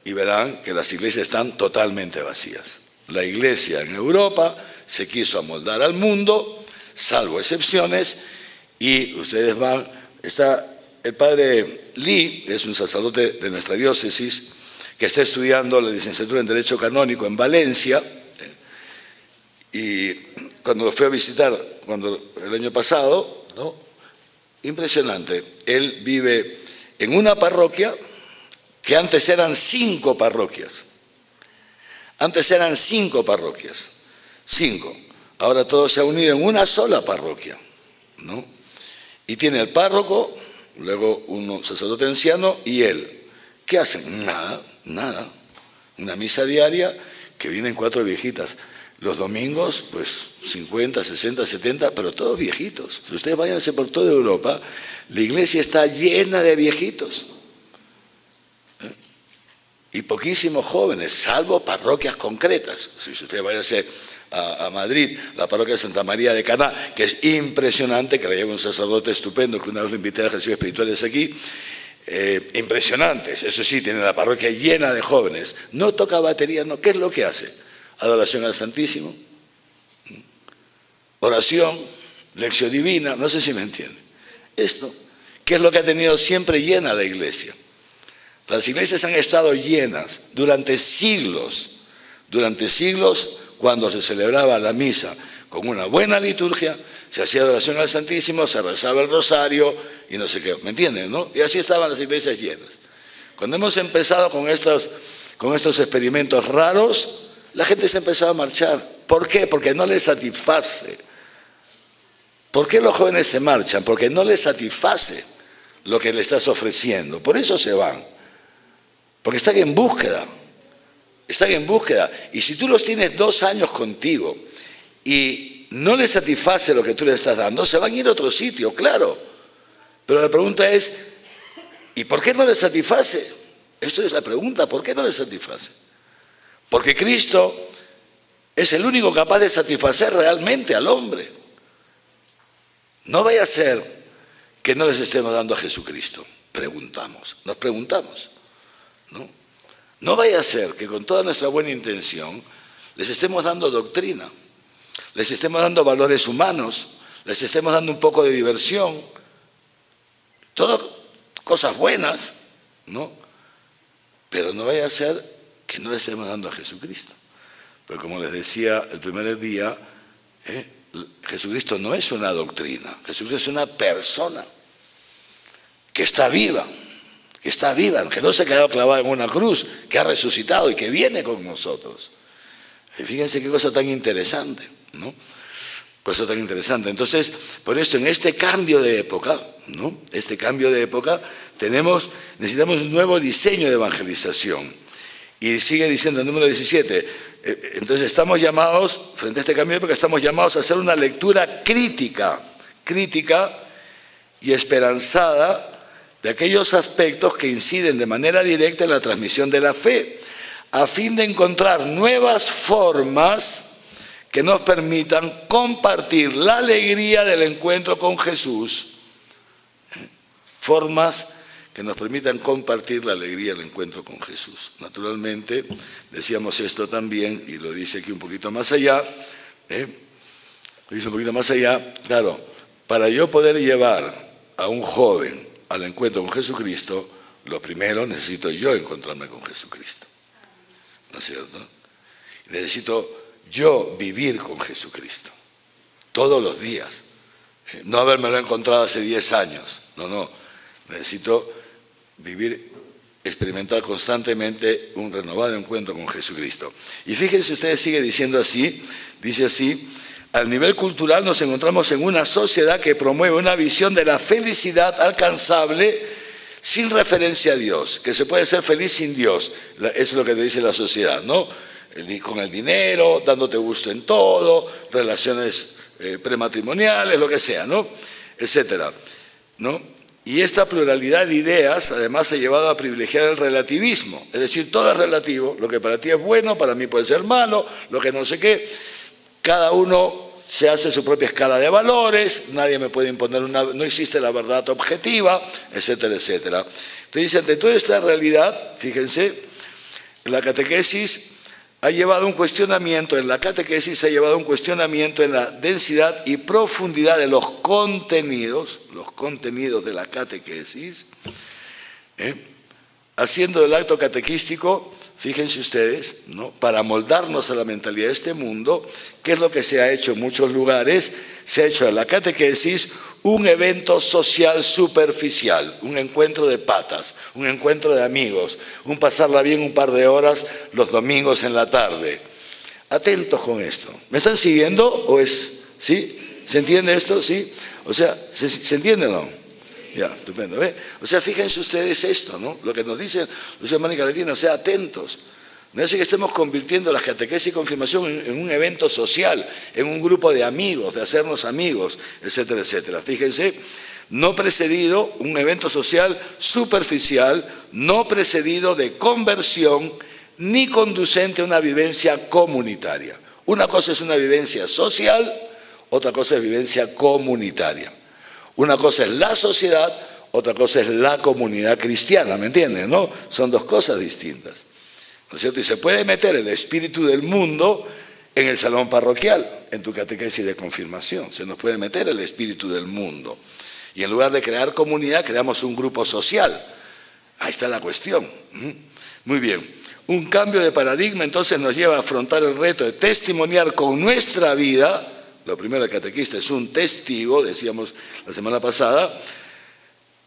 y verán que las iglesias están totalmente vacías. La iglesia en Europa se quiso amoldar al mundo, salvo excepciones, y ustedes van, está el padre Lee, es un sacerdote de nuestra diócesis, que está estudiando la licenciatura en Derecho Canónico en Valencia, y cuando lo fui a visitar el año pasado, ¿no? Impresionante, él vive en una parroquia que antes eran 5 parroquias. Antes eran 5 parroquias, 5. Ahora todo se ha unido en una sola parroquia, ¿no? Y tiene el párroco, luego un sacerdote anciano y él. ¿Qué hacen? Nada. Una misa diaria que vienen 4 viejitas. Los domingos, pues 50, 60, 70, pero todos viejitos. Si ustedes váyanse por toda Europa, la iglesia está llena de viejitos. Y poquísimos jóvenes, salvo parroquias concretas. Si ustedes váyanse a Madrid, la parroquia de Santa María de Caná, que es impresionante, que la lleva un sacerdote estupendo, que una vez lo invité a ejercicios espirituales aquí, impresionantes. Eso sí, tiene la parroquia llena de jóvenes. No toca batería, no. ¿Qué es lo que hace? Adoración al Santísimo, oración, lección divina, no sé si me entienden. Esto, ¿qué es lo que ha tenido siempre llena la iglesia? Las iglesias han estado llenas durante siglos, cuando se celebraba la misa con una buena liturgia, se hacía adoración al Santísimo, se rezaba el rosario y no sé qué, ¿me entienden, no? Y así estaban las iglesias llenas. Cuando hemos empezado con estos experimentos raros, la gente se empezó a marchar. ¿Por qué? Porque no les satisface. ¿Por qué los jóvenes se marchan? Porque no les satisface lo que le estás ofreciendo. Por eso se van. Porque están en búsqueda. Y si tú los tienes 2 años contigo y no les satisface lo que tú les estás dando, se van a ir a otro sitio, claro. Pero la pregunta es, ¿y por qué no les satisface? Esto es la pregunta, ¿por qué no les satisface? Porque Cristo es el único capaz de satisfacer realmente al hombre. No vaya a ser que no les estemos dando a Jesucristo, nos preguntamos, ¿no? No vaya a ser que con toda nuestra buena intención les estemos dando doctrina, les estemos dando valores humanos, les estemos dando un poco de diversión, todas cosas buenas, ¿no? Pero no vaya a ser que no le estemos dando a Jesucristo. Pero como les decía el primer día, Jesucristo no es una doctrina, Jesucristo es una persona que está viva, que no se ha quedado clavada en una cruz, que ha resucitado y que viene con nosotros. Y fíjense qué cosa tan interesante, ¿no? Cosa tan interesante. Entonces, por esto, en este cambio de época, ¿no? Necesitamos un nuevo diseño de evangelización. Y sigue diciendo el número 17, entonces estamos llamados, frente a este cambio de época, estamos llamados a hacer una lectura crítica y esperanzada de aquellos aspectos que inciden de manera directa en la transmisión de la fe, a fin de encontrar nuevas formas que nos permitan compartir la alegría del encuentro con Jesús. Formas que nos permitan compartir la alegría del encuentro con Jesús. Naturalmente, decíamos esto también, y lo dice aquí un poquito más allá, lo dice un poquito más allá, claro, para yo poder llevar a un joven al encuentro con Jesucristo, lo primero necesito yo encontrarme con Jesucristo. ¿No es cierto? Necesito yo vivir con Jesucristo todos los días, no habérmelo encontrado hace 10 años, no, necesito vivir, experimentar constantemente un renovado encuentro con Jesucristo. Y fíjense ustedes, sigue diciendo así, dice así: al nivel cultural nos encontramos en una sociedad que promueve una visión de la felicidad alcanzable sin referencia a Dios, que se puede ser feliz sin Dios. Eso es lo que te dice la sociedad, ¿no? Con el dinero, dándote gusto en todo, relaciones prematrimoniales, lo que sea, ¿no? Etcétera, ¿no? Y esta pluralidad de ideas además ha llevado a privilegiar el relativismo, es decir, todo es relativo, lo que para ti es bueno, para mí puede ser malo, lo que no sé qué, cada uno se hace su propia escala de valores, nadie me puede imponer no existe la verdad objetiva, etcétera, etcétera. Entonces dice, ante toda esta realidad, fíjense, la catequesis ha llevado un cuestionamiento, en la catequesis ha llevado un cuestionamiento en la densidad y profundidad de los contenidos de la catequesis, haciendo del acto catequístico, fíjense ustedes, ¿no?, para moldarnos a la mentalidad de este mundo, ¿qué es lo que se ha hecho en muchos lugares? Se ha hecho de la catequesis un evento social superficial, un encuentro de patas, un encuentro de amigos, un pasarla bien un par de horas los domingos en la tarde. Atentos con esto. ¿Me están siguiendo o es? ¿Sí? ¿Se entiende esto? ¿Sí? O sea, ¿se entiende o no? Ya, estupendo. ¿Ve? O sea, fíjense ustedes esto, ¿no? Lo que nos dicen los hermanos caletinos, o sea, atentos. No es que estemos convirtiendo la catequesis y confirmación en un evento social, en un grupo de amigos, de hacernos amigos, etcétera, etcétera. Fíjense, no precedido, un evento social superficial, no precedido de conversión, ni conducente a una vivencia comunitaria. Una cosa es una vivencia social, otra cosa es vivencia comunitaria. Una cosa es la sociedad, otra cosa es la comunidad cristiana, ¿me entienden? ¿No? Son dos cosas distintas. ¿No es cierto? Y se puede meter el espíritu del mundo en el salón parroquial, en tu catequesis de confirmación. Se nos puede meter el espíritu del mundo. Y en lugar de crear comunidad, creamos un grupo social. Ahí está la cuestión. Muy bien. Un cambio de paradigma entonces nos lleva a afrontar el reto de testimoniar con nuestra vida. Lo primero, el catequista es un testigo, decíamos la semana pasada,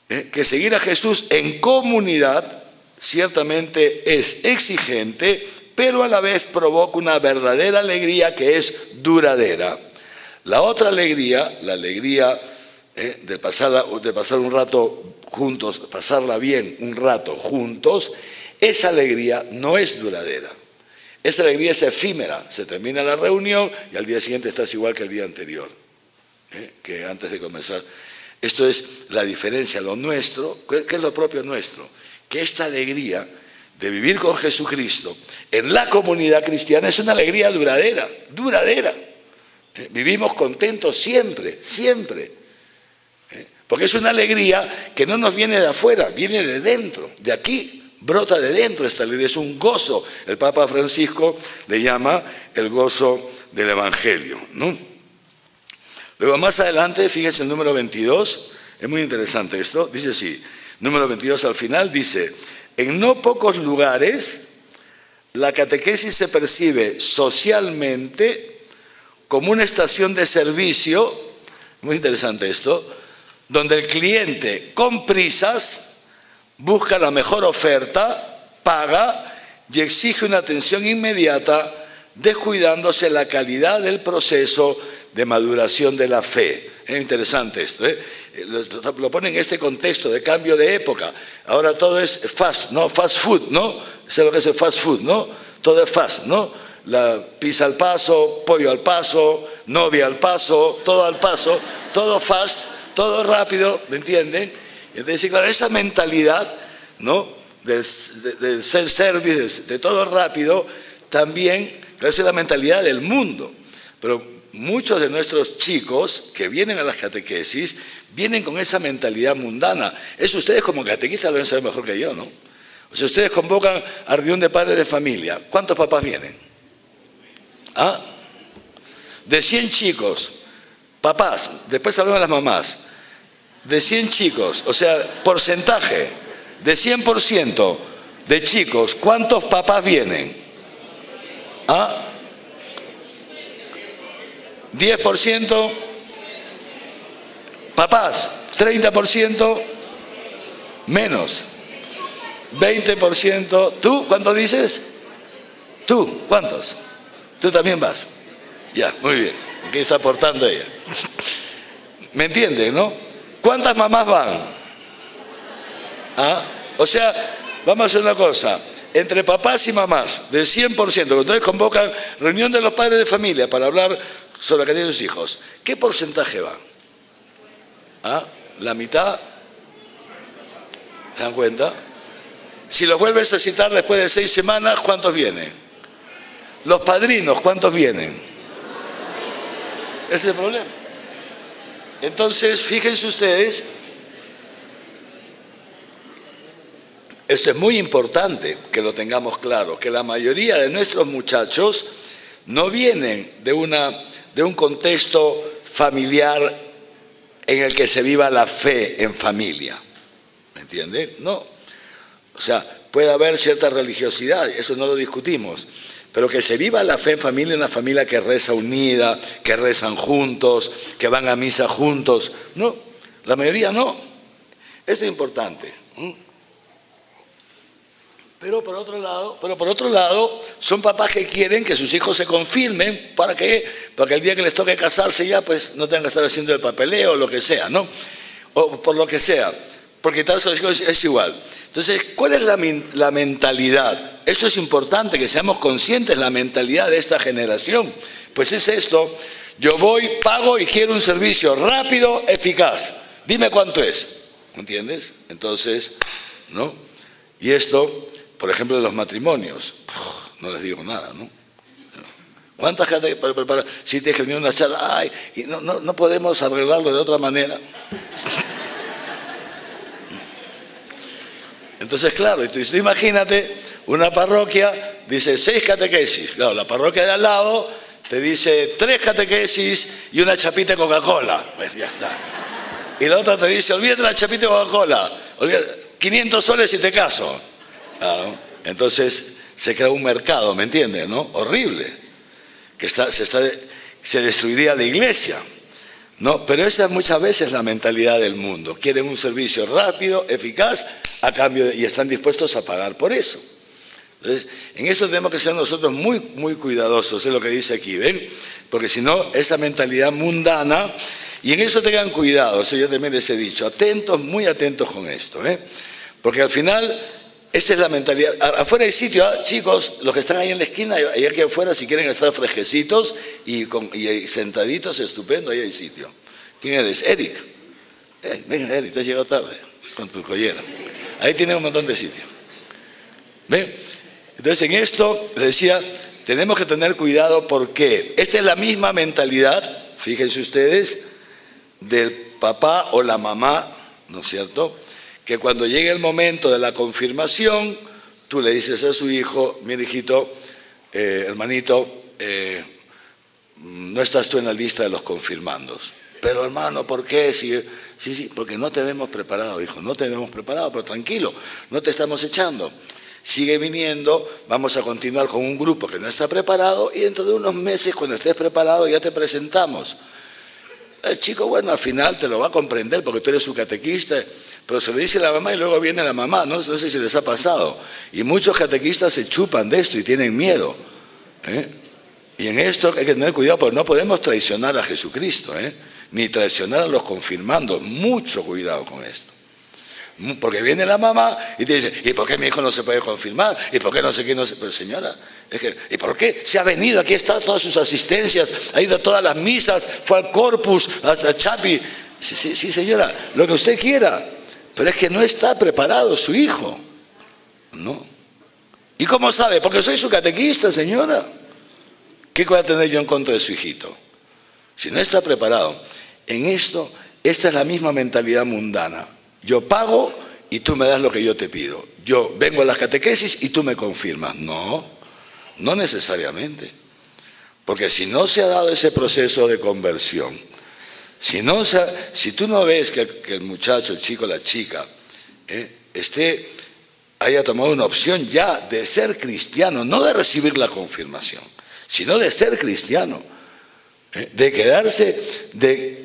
que seguir a Jesús en comunidad ciertamente es exigente, pero a la vez provoca una verdadera alegría que es duradera. La otra alegría, la alegría de pasar un rato juntos, pasarla bien un rato juntos, esa alegría no es duradera. Esa alegría es efímera, se termina la reunión y al día siguiente estás igual que el día anterior, que antes de comenzar. Esto es la diferencia, lo nuestro, ¿qué es lo propio nuestro? Que esta alegría de vivir con Jesucristo en la comunidad cristiana es una alegría duradera, duradera. Vivimos contentos siempre, siempre. Porque es una alegría que no nos viene de afuera, viene de dentro, de aquí, brota de dentro esta alegría, es un gozo. El Papa Francisco le llama el gozo del Evangelio, ¿no? Luego más adelante, fíjense el número 22, es muy interesante esto, dice así, número 22 al final, dice, en no pocos lugares la catequesis se percibe socialmente como una estación de servicio, muy interesante esto, donde el cliente con prisas busca la mejor oferta, paga y exige una atención inmediata, descuidándose la calidad del proceso de maduración de la fe. Es interesante esto, lo pone en este contexto de cambio de época. Ahora todo es fast, ¿no? Fast food, ¿no? Sé lo que es el fast food, ¿no? Todo es fast, ¿no? La pizza al paso, pollo al paso, novia al paso, todo al paso, todo fast, todo rápido, ¿me entienden? Entonces, claro, esa mentalidad, ¿no?, del self-service, de todo rápido, también, claro, esa es la mentalidad del mundo. Pero muchos de nuestros chicos que vienen a las catequesis vienen con esa mentalidad mundana. Eso ustedes como catequistas lo deben saber mejor que yo, ¿no? O sea, ustedes convocan a reunión de padres de familia. ¿Cuántos papás vienen? ¿Ah? De 100 chicos, papás, después hablamos de las mamás, de 100 chicos, o sea, porcentaje, de 100% de chicos, ¿cuántos papás vienen? ¿Ah? 10% papás, 30% menos, 20%. ¿Tú cuánto dices? ¿Tú cuántos? ¿Tú también vas? Ya, muy bien. Aquí está aportando ella. ¿Me entienden, no? ¿Cuántas mamás van? ¿Ah? O sea, vamos a hacer una cosa. Entre papás y mamás, del 100%, cuando ustedes convocan reunión de los padres de familia para hablar sobre la cantidad de sus hijos, ¿qué porcentaje va? ¿Ah? ¿La mitad? ¿Se dan cuenta? Si los vuelves a citar después de 6 semanas, ¿cuántos vienen? Los padrinos, ¿cuántos vienen? Ese es el problema. Entonces, fíjense ustedes, esto es muy importante que lo tengamos claro, que la mayoría de nuestros muchachos no vienen de un contexto familiar en el que se viva la fe en familia. ¿Me entiende? No. O sea, puede haber cierta religiosidad, eso no lo discutimos, pero que se viva la fe en familia, una familia que reza unida, que rezan juntos, que van a misa juntos. No, la mayoría no. Esto es importante. Pero por otro lado, son papás que quieren que sus hijos se confirmen para que el día que les toque casarse ya pues no tengan que estar haciendo el papeleo o lo que sea, ¿no? O por lo que sea, porque tal sus hijos es igual. Entonces, ¿cuál es la mentalidad? Esto es importante, que seamos conscientes de la mentalidad de esta generación. Pues es esto, yo voy, pago y quiero un servicio rápido, eficaz. Dime cuánto es, ¿entiendes? Entonces, ¿no? Y esto, por ejemplo, de los matrimonios, no les digo nada, ¿no? ¿Cuántas gente para si te genera una charla? Ay, y no podemos arreglarlo de otra manera. Entonces, claro, tú imagínate una parroquia, dice 6 catequesis. Claro, la parroquia de al lado te dice 3 catequesis y una chapita de Coca-Cola. Pues ya está. Y la otra te dice, olvídate la chapita de Coca-Cola, 500 soles y te caso. Claro. Entonces se crea un mercado, ¿me entiendes? ¿No? Horrible. Que se destruiría la iglesia. No, pero esa es muchas veces la mentalidad del mundo. Quieren un servicio rápido, eficaz, a cambio y están dispuestos a pagar por eso. Entonces, en eso tenemos que ser nosotros muy, muy cuidadosos, es lo que dice aquí, ¿ven? Porque si no, esa mentalidad mundana, y en eso tengan cuidado, eso yo también les he dicho, atentos, muy atentos con esto, ¿eh? Porque al final, esta es la mentalidad. Afuera hay sitio, ¿eh? Chicos, los que están ahí en la esquina, ahí aquí afuera, si quieren estar fresquecitos y sentaditos, estupendo, ahí hay sitio. ¿Quién eres? Eric. Venga, Eric, te has llegado tarde con tu collera. Ahí tienen un montón de sitios. ¿Ven? Entonces, en esto, les decía, tenemos que tener cuidado porque esta es la misma mentalidad, fíjense ustedes, del papá o la mamá, ¿no es cierto?, que cuando llegue el momento de la confirmación, tú le dices a su hijo, mira hijito, hermanito, no estás tú en la lista de los confirmandos. Pero hermano, ¿por qué? Sí, porque no te hemos preparado, hijo, no te hemos preparado, pero tranquilo, no te estamos echando. Sigue viniendo, vamos a continuar con un grupo que no está preparado y dentro de unos meses, cuando estés preparado, ya te presentamos. El chico, bueno, al final te lo va a comprender porque tú eres su catequista, pero se lo dice la mamá y luego viene la mamá, no sé si les ha pasado. Y muchos catequistas se chupan de esto y tienen miedo, ¿eh? Y en esto hay que tener cuidado porque no podemos traicionar a Jesucristo, ni traicionar a los confirmandos. Mucho cuidado con esto. Porque viene la mamá y te dice, ¿y por qué mi hijo no se puede confirmar? ¿Y por qué no sé qué? No sé? Pero señora, ¿y por qué? Se ha venido, aquí están todas sus asistencias, ha ido a todas las misas, fue al Corpus, a Chapi. Sí, señora, lo que usted quiera. Pero es que no está preparado su hijo, ¿no? ¿Y cómo sabe? Porque soy su catequista, señora. ¿Qué voy a tener yo en contra de su hijito? Si no está preparado. En esto, esta es la misma mentalidad mundana. Yo pago y tú me das lo que yo te pido. Yo vengo a las catequesis y tú me confirmas. No, no necesariamente. Porque si no se ha dado ese proceso de conversión, si tú no ves que el muchacho, el chico, la chica, haya tomado una opción ya de ser cristiano, no de recibir la confirmación, sino de ser cristiano, de quedarse, de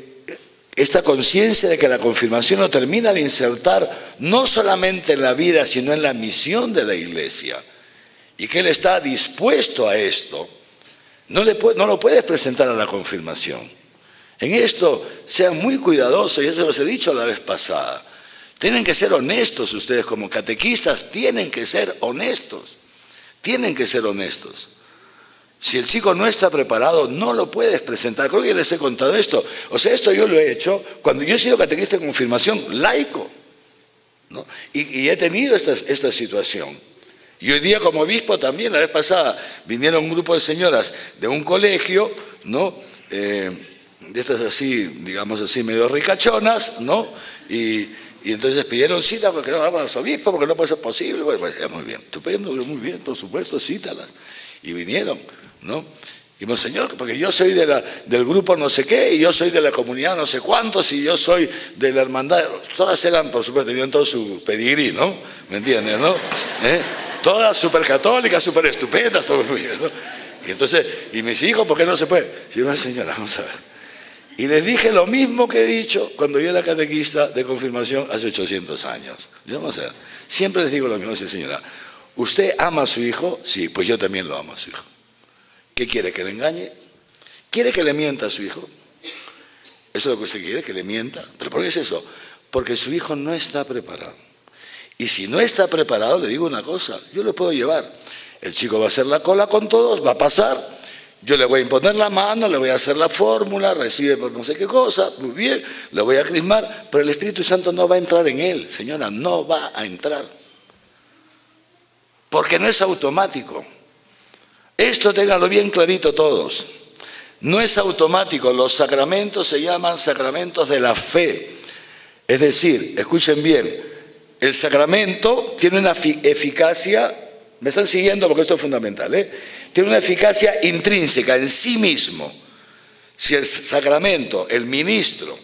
esta conciencia de que la confirmación lo termina de insertar no solamente en la vida, sino en la misión de la Iglesia, y que él está dispuesto a esto, no lo puedes presentar a la confirmación. En esto sean muy cuidadosos, y eso los he dicho la vez pasada. Tienen que ser honestos ustedes como catequistas, tienen que ser honestos, tienen que ser honestos. Si el chico no está preparado, no lo puedes presentar. Creo que les he contado esto. O sea, esto yo lo he hecho cuando yo he sido catequista de confirmación laico, ¿no? Y he tenido esta situación. Y hoy día como obispo también, la vez pasada, vinieron un grupo de señoras de un colegio, ¿no? De estas así, digamos así, medio ricachonas, ¿no? Y entonces pidieron cita porque no vamos a los obispos, porque no puede ser posible. Bueno, ya muy bien, estupendo, muy bien, por supuesto, cítalas. Y vinieron, ¿no? Y monseñor, porque yo soy del grupo no sé qué, y yo soy de la comunidad no sé cuántos, y yo soy de la hermandad. Todas eran, por supuesto, tenían todo su pedigrí, ¿no? ¿Me entiendes, no? Todas súper católicas, súper estupendas, todo muy bien, ¿no? Y entonces, ¿y mis hijos por qué no se puede? Sí, bueno, señora, vamos a ver. Y les dije lo mismo que he dicho cuando yo era catequista de confirmación hace 800 años. Yo vamos a ver. Siempre les digo lo mismo, señora. ¿Usted ama a su hijo? Sí, pues yo también lo amo a su hijo. ¿Qué quiere? ¿Que le engañe? ¿Quiere que le mienta a su hijo? ¿Eso es lo que usted quiere? ¿Que le mienta? ¿Pero por qué es eso? Porque su hijo no está preparado. Y si no está preparado, le digo una cosa, yo le puedo llevar. El chico va a hacer la cola con todos, va a pasar, yo le voy a imponer la mano, le voy a hacer la fórmula, recibe por no sé qué cosa, muy bien, le voy a crismar, pero el Espíritu Santo no va a entrar en él, señora, no va a entrar. Porque no es automático. Esto ténganlo bien clarito todos. No es automático, los sacramentos se llaman sacramentos de la fe. Es decir, escuchen bien, el sacramento tiene una eficacia, me están siguiendo porque esto es fundamental, tiene una eficacia intrínseca en sí mismo. Si el sacramento, el ministro,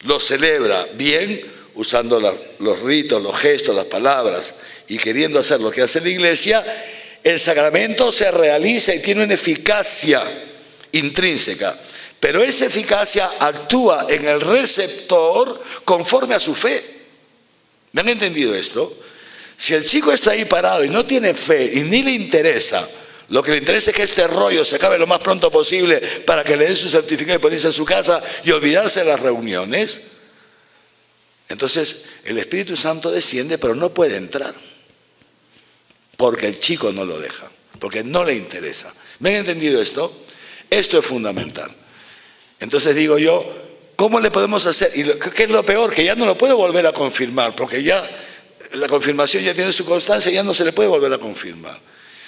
lo celebra bien, usando los ritos, los gestos, las palabras y queriendo hacer lo que hace la Iglesia, el sacramento se realiza y tiene una eficacia intrínseca. Pero esa eficacia actúa en el receptor conforme a su fe. ¿Me han entendido esto? Si el chico está ahí parado y no tiene fe y ni le interesa, lo que le interesa es que este rollo se acabe lo más pronto posible para que le den su certificado y ponerse a su casa y olvidarse de las reuniones, entonces el Espíritu Santo desciende pero no puede entrar porque el chico no lo deja, porque no le interesa. ¿Me han entendido esto? Esto es fundamental. Entonces digo yo, ¿cómo le podemos hacer? ¿Y qué es lo peor? Que ya no lo puede volver a confirmar, porque ya la confirmación ya tiene su constancia, ya no se le puede volver a confirmar.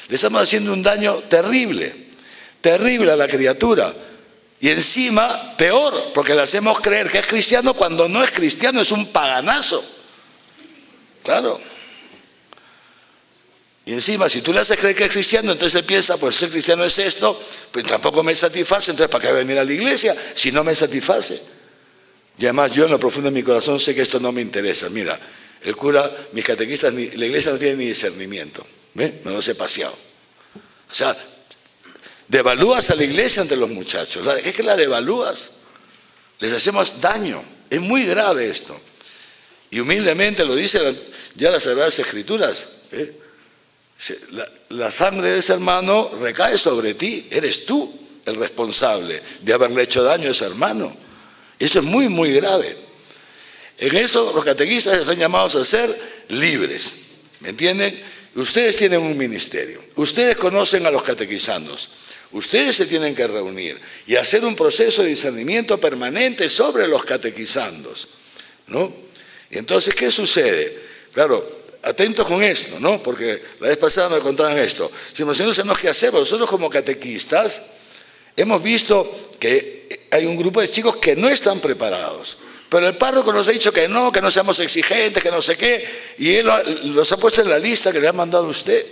Le estamos haciendo un daño terrible, terrible a la criatura. Y encima, peor, porque le hacemos creer que es cristiano cuando no es cristiano, es un paganazo. Claro. Y encima, si tú le haces creer que es cristiano, entonces él piensa, pues ser cristiano es esto, pues tampoco me satisface, entonces ¿para qué venir a la iglesia si no me satisface? Y además yo en lo profundo de mi corazón sé que esto no me interesa. Mira, el cura, mis catequistas, la iglesia no tiene ni discernimiento. ¿Ve? Me los he paseado. O sea, devalúas a la iglesia ante los muchachos. ¿Qué es que la devalúas? Les hacemos daño. Es muy grave esto. Y humildemente lo dicen ya las Sagradas Escrituras. La sangre de ese hermano recae sobre ti. Eres tú el responsable de haberle hecho daño a ese hermano. Esto es muy, muy grave. En eso los catequistas están llamados a ser libres. ¿Me entienden? Ustedes tienen un ministerio. Ustedes conocen a los catequizandos. Ustedes se tienen que reunir y hacer un proceso de discernimiento permanente sobre los catequizandos, ¿no? Y entonces, ¿qué sucede? Claro, atentos con esto, ¿no? Porque la vez pasada me contaban esto. Si nosotros sabemos qué hacer, nosotros como catequistas hemos visto que hay un grupo de chicos que no están preparados. Pero el párroco nos ha dicho que no seamos exigentes, que no sé qué, y él los ha puesto en la lista que le ha mandado usted.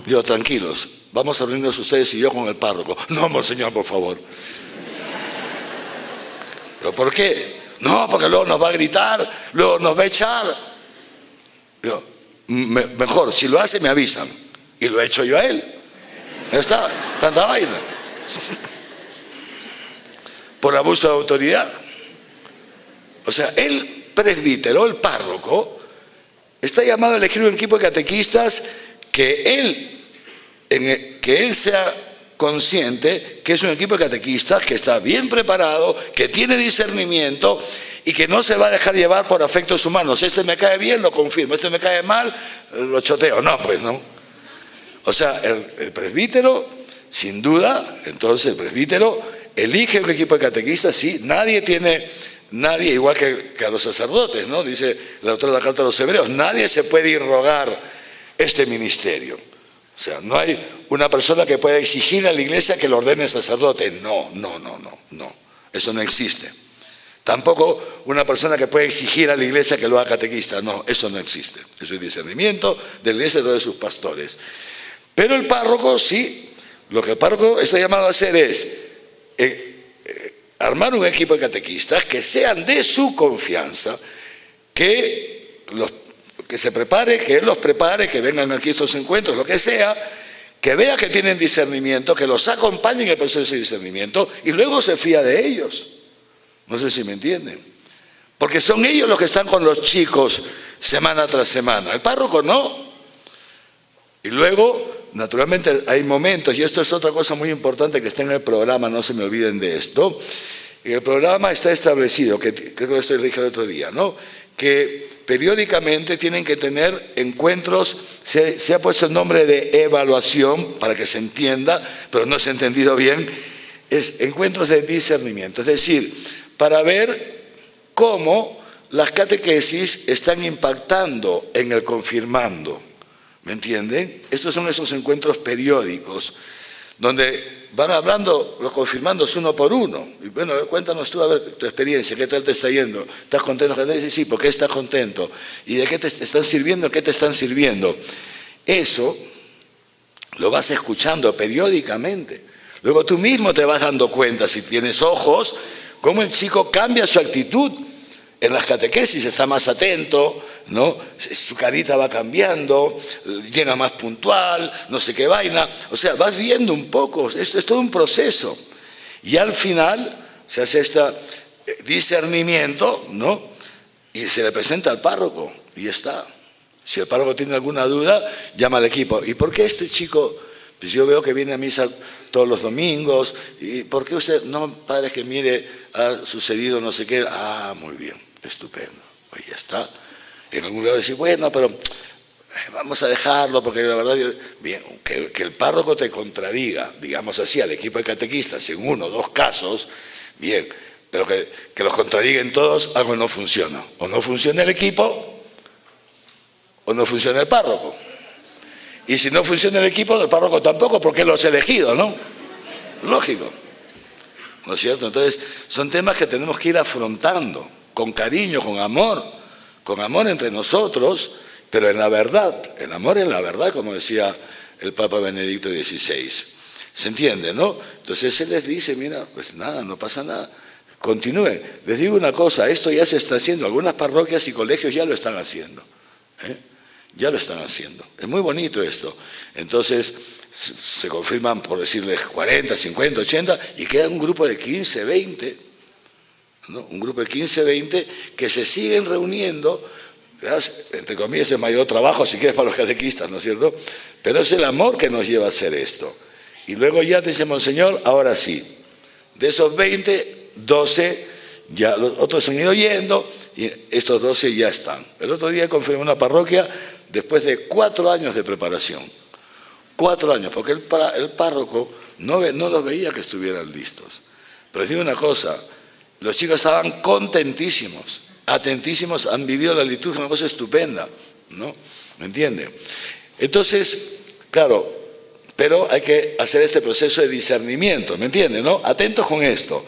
Digo, tranquilos, vamos a reunirnos ustedes y yo con el párroco. No, monseñor, por favor. ¿Pero por qué? No, porque luego nos va a gritar, luego nos va a echar. Digo, mejor, si lo hace me avisan. Y lo he hecho yo a él. Ya está, tanta vaina. Por abuso de autoridad. O sea, el presbítero, el párroco, está llamado a elegir un equipo de catequistas que él sea consciente que es un equipo de catequistas que está bien preparado, que tiene discernimiento y que no se va a dejar llevar por afectos humanos. Este me cae bien, lo confirmo. Este me cae mal, lo choteo. No, pues no. O sea, el presbítero, sin duda, entonces el presbítero elige un equipo de catequistas, sí, nadie, igual que a los sacerdotes, ¿no? Dice el autor de la Carta a los Hebreos, nadie se puede irrogar este ministerio. O sea, no hay una persona que pueda exigir a la iglesia que lo ordene sacerdote. No. Eso no existe. Tampoco una persona que pueda exigir a la iglesia que lo haga catequista. No, eso no existe. Eso es discernimiento de la iglesia y de sus pastores. Pero el párroco, sí, lo que el párroco está llamado a hacer es armar un equipo de catequistas que sean de su confianza, que se prepare, que él los prepare, que vengan aquí a estos encuentros, lo que sea, que vea que tienen discernimiento, que los acompañe en el proceso de discernimiento y luego se fía de ellos. No sé si me entienden. Porque son ellos los que están con los chicos semana tras semana. El párroco no. Y luego, naturalmente, hay momentos, y esto es otra cosa muy importante que está en el programa, no se me olviden de esto. En el programa está establecido, que creo que esto lo dije el otro día, ¿no? Que periódicamente tienen que tener encuentros, se ha puesto el nombre de evaluación para que se entienda, pero no se ha entendido bien, es encuentros de discernimiento, es decir, para ver cómo las catequesis están impactando en el confirmando. ¿Me entienden? Estos son esos encuentros periódicos, donde van hablando los confirmandos uno por uno. Y bueno, a ver, cuéntanos tú, a ver, tu experiencia, ¿qué tal te está yendo? ¿Estás contento? Sí, ¿por qué estás contento? ¿Y de qué te están sirviendo? ¿Qué te están sirviendo? Eso lo vas escuchando periódicamente. Luego tú mismo te vas dando cuenta, si tienes ojos, cómo el chico cambia su actitud. En las catequesis está más atento, ¿no? Su carita va cambiando, llega más puntual, no sé qué vaina. O sea, vas viendo un poco, esto es todo un proceso. Y al final se hace este discernimiento, ¿no? Y se le presenta al párroco y ya está. Si el párroco tiene alguna duda, llama al equipo. ¿Y por qué este chico? Pues yo veo que viene a misa todos los domingos. ¿Y por qué usted? No, padre, que mire, ha sucedido no sé qué. Ah, muy bien, estupendo. Pues ya está. En algún lugar decir, bueno, pero vamos a dejarlo porque la verdad, bien, que el párroco te contradiga, digamos así, al equipo de catequistas en 1 o 2 casos, bien, pero que los contradiguen todos, algo no funciona. O no funciona el equipo, o no funciona el párroco. Y si no funciona el equipo, el párroco tampoco, porque lo has elegido, ¿no? Lógico. ¿No es cierto? Entonces, son temas que tenemos que ir afrontando, con cariño, con amor entre nosotros, pero en la verdad, el amor en la verdad, como decía el Papa Benedicto XVI. ¿Se entiende, no? Entonces se les dice, mira, pues nada, no pasa nada, continúen. Les digo una cosa, esto ya se está haciendo, algunas parroquias y colegios ya lo están haciendo, ya lo están haciendo. Es muy bonito esto. Entonces se confirman, por decirles, 40, 50, 80, y queda un grupo de 15, 20, ¿no? Un grupo de 15, 20 que se siguen reuniendo, entre comillas, el mayor trabajo, si quieres, para los catequistas, ¿no es cierto? Pero es el amor que nos lleva a hacer esto. Y luego ya te dice, monseñor, ahora sí, de esos 20, 12, ya los otros han ido yendo, y estos 12 ya están. El otro día confirmé una parroquia después de 4 años de preparación. 4 años, porque el párroco no los veía que estuvieran listos. Pero les digo una cosa, Los chicos estaban contentísimos, atentísimos, han vivido la liturgia, una cosa estupenda, ¿no? ¿Me entienden? Entonces, claro, pero hay que hacer este proceso de discernimiento, ¿me entienden, no? Atentos con esto.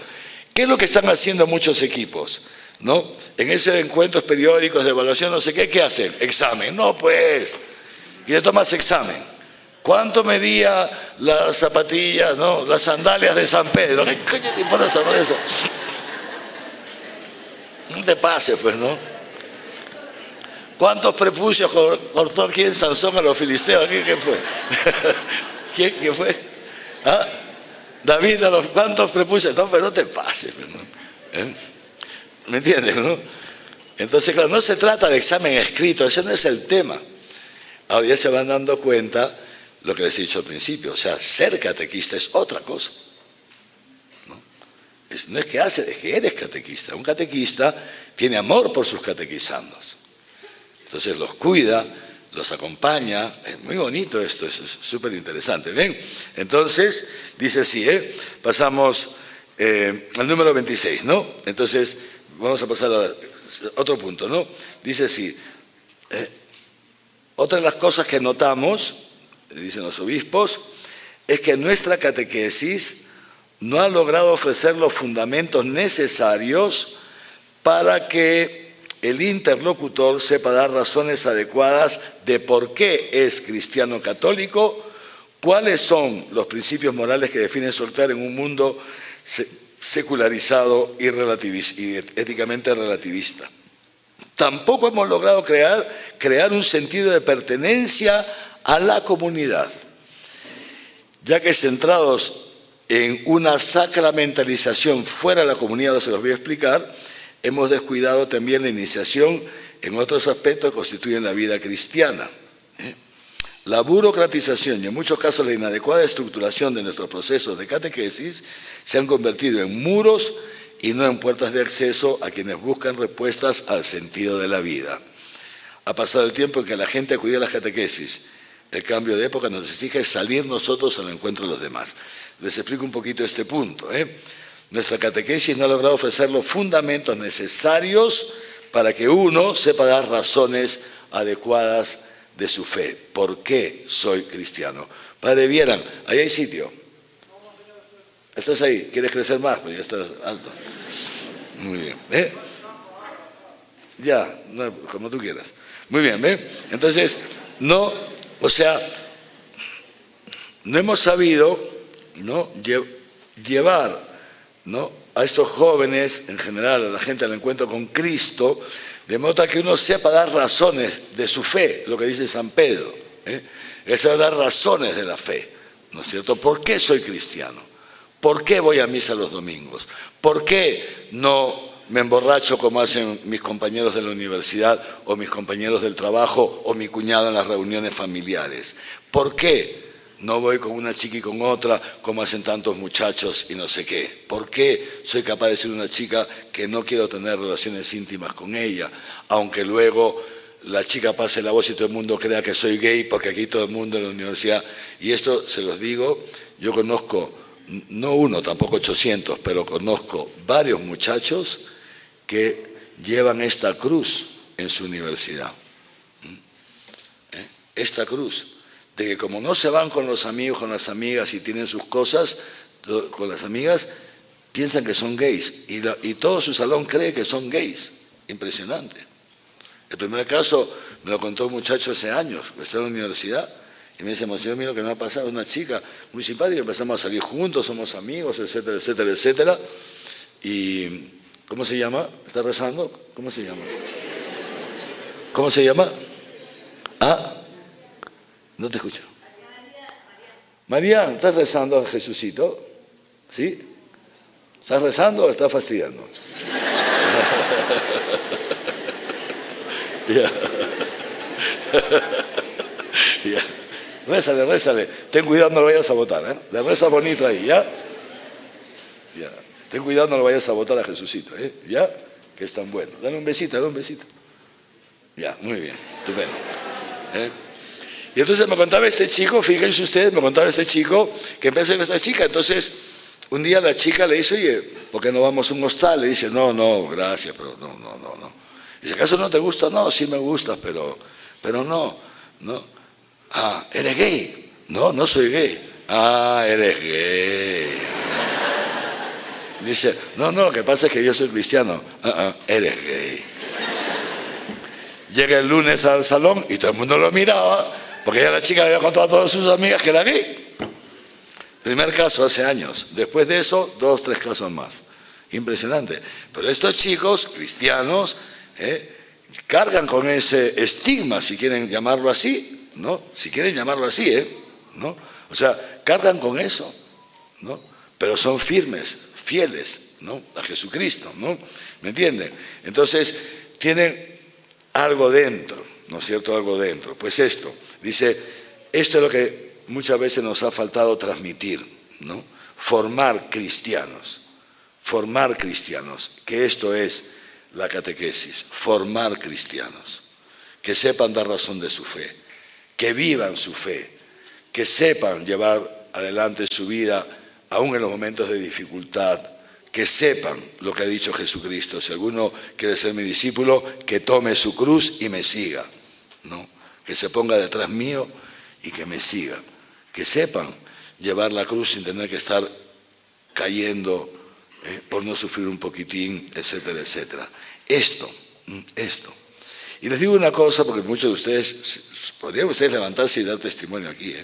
¿Qué es lo que están haciendo muchos equipos, no? En esos encuentros periódicos de evaluación, no sé qué, ¿qué hacen? Examen. No, pues. Y le tomas examen. ¿Cuánto medía las zapatillas, no? Las sandalias de San Pedro? ¿Qué coño te importa saber eso? No te pases, pues, ¿no? ¿Cuántos prepucios cortó quién Sansón a los filisteos? ¿Quién fue? ¿Quién fue? ¿Ah? David, ¿cuántos prepucios? No, pero no te pases, ¿no? ¿Me entiendes, no? Entonces, claro, no se trata de examen escrito, ese no es el tema. Ahora ya se van dando cuenta lo que les he dicho al principio, o sea, ser catequista es otra cosa. No es que haces, es que eres catequista. Un catequista tiene amor por sus catequizandos. Entonces los cuida, los acompaña. Es muy bonito esto, es súper interesante. ¿Ven? Entonces, dice así, pasamos al número 26, ¿no? Entonces, vamos a pasar a otro punto, ¿no? Dice así, otra de las cosas que notamos, dicen los obispos, es que nuestra catequesis no ha logrado ofrecer los fundamentos necesarios para que el interlocutor sepa dar razones adecuadas de por qué es cristiano católico, cuáles son los principios morales que definen su actuar en un mundo secularizado y éticamente relativista. Tampoco hemos logrado crear un sentido de pertenencia a la comunidad, ya que centrados en una sacramentalización fuera de la comunidad, ahora se los voy a explicar, hemos descuidado también la iniciación en otros aspectos que constituyen la vida cristiana. La burocratización y en muchos casos la inadecuada estructuración de nuestros procesos de catequesis se han convertido en muros y no en puertas de acceso a quienes buscan respuestas al sentido de la vida. Ha pasado el tiempo en que la gente acudía a las catequesis. El cambio de época nos exige salir nosotros al encuentro de los demás. Les explico un poquito este punto. Nuestra catequesis no ha logrado ofrecer los fundamentos necesarios para que uno sepa dar razones adecuadas de su fe. ¿Por qué soy cristiano? Padre Vieran, ahí hay sitio. ¿Estás ahí? ¿Quieres crecer más? Pues ya estás alto. Muy bien. Ya, no, como tú quieras. Muy bien, Entonces, no, o sea, no hemos sabido, ¿no?, llevar, ¿no?, a estos jóvenes, en general, a la gente al encuentro con Cristo, de modo que uno sepa dar razones de su fe, lo que dice San Pedro, es dar razones de la fe, ¿no es cierto? ¿Por qué soy cristiano? ¿Por qué voy a misa los domingos? ¿Por qué no me emborracho como hacen mis compañeros de la universidad o mis compañeros del trabajo o mi cuñado en las reuniones familiares? ¿Por qué no voy con una chica y con otra como hacen tantos muchachos y no sé qué? ¿Por qué soy capaz de decir una chica que no quiero tener relaciones íntimas con ella, aunque luego la chica pase la voz y todo el mundo crea que soy gay, porque aquí todo el mundo en la universidad? Y esto se los digo, yo conozco, no uno, tampoco 800, pero conozco varios muchachos que llevan esta cruz en su universidad. Esta cruz, de que como no se van con los amigos, con las amigas y tienen sus cosas, con las amigas, piensan que son gays y todo su salón cree que son gays. Impresionante. El primer caso me lo contó un muchacho hace años, que está en la universidad, y me dice: Monseñor, mira lo que me ha pasado, una chica muy simpática, empezamos a salir juntos, somos amigos, etcétera, etcétera, etcétera. Y ¿cómo se llama? ¿Está rezando? ¿Cómo se llama? ¿Cómo se llama? ¿Ah? No te escucho. María, ¿estás rezando a Jesucito? ¿Sí? ¿Estás rezando o estás fastidiando? Ya. Ya. Rézale, rézale. Ten cuidado, no lo vayas a botar, ¿eh? Le reza bonito ahí, ¿ya? Ya. Ten cuidado, no lo vayas a botar a Jesucito, ¿eh? ¿Ya? Que es tan bueno. Dale un besito, dale un besito. Ya, muy bien, estupendo. Y entonces me contaba este chico, fíjense ustedes, me contaba este chico que empezó con esta chica. Entonces, un día la chica le dice: oye, ¿por qué no vamos a un hostal? Le dice, no, no, gracias, pero no. Dice, ¿acaso no te gusta? No, sí me gusta, pero no. Ah, ¿eres gay? No, no soy gay. Ah, eres gay. Dice, no, lo que pasa es que yo soy cristiano. Eres gay. Llega el lunes al salón y todo el mundo lo miraba, porque ya la chica le había contado a todas sus amigas que era gay. Primer caso hace años. Después de eso, 2, 3 casos más. Impresionante. Pero estos chicos cristianos cargan con ese estigma, si quieren llamarlo así, ¿no? Si quieren llamarlo así, ¿no? O sea, cargan con eso, ¿no? Pero son firmes, fieles, ¿no? A Jesucristo, ¿no? ¿Me entienden? Entonces, tienen algo dentro, ¿no es cierto? Algo dentro. Pues esto, dice, esto es lo que muchas veces nos ha faltado transmitir, ¿no? Formar cristianos, que esto es la catequesis, formar cristianos, que sepan dar razón de su fe, que vivan su fe, que sepan llevar adelante su vida aún en los momentos de dificultad, que sepan lo que ha dicho Jesucristo. Si alguno quiere ser mi discípulo, que tome su cruz y me siga, ¿no? Que se ponga detrás mío y que me siga. Que sepan llevar la cruz sin tener que estar cayendo por no sufrir un poquitín, etcétera, etcétera. Esto. Y les digo una cosa, porque muchos de ustedes, podrían ustedes levantarse y dar testimonio aquí,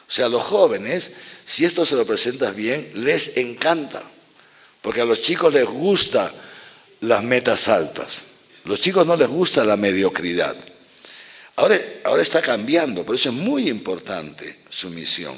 O sea, a los jóvenes, si esto se lo presentas bien, les encanta. Porque a los chicos les gustan las metas altas. A los chicos no les gusta la mediocridad. Ahora está cambiando, por eso es muy importante su misión.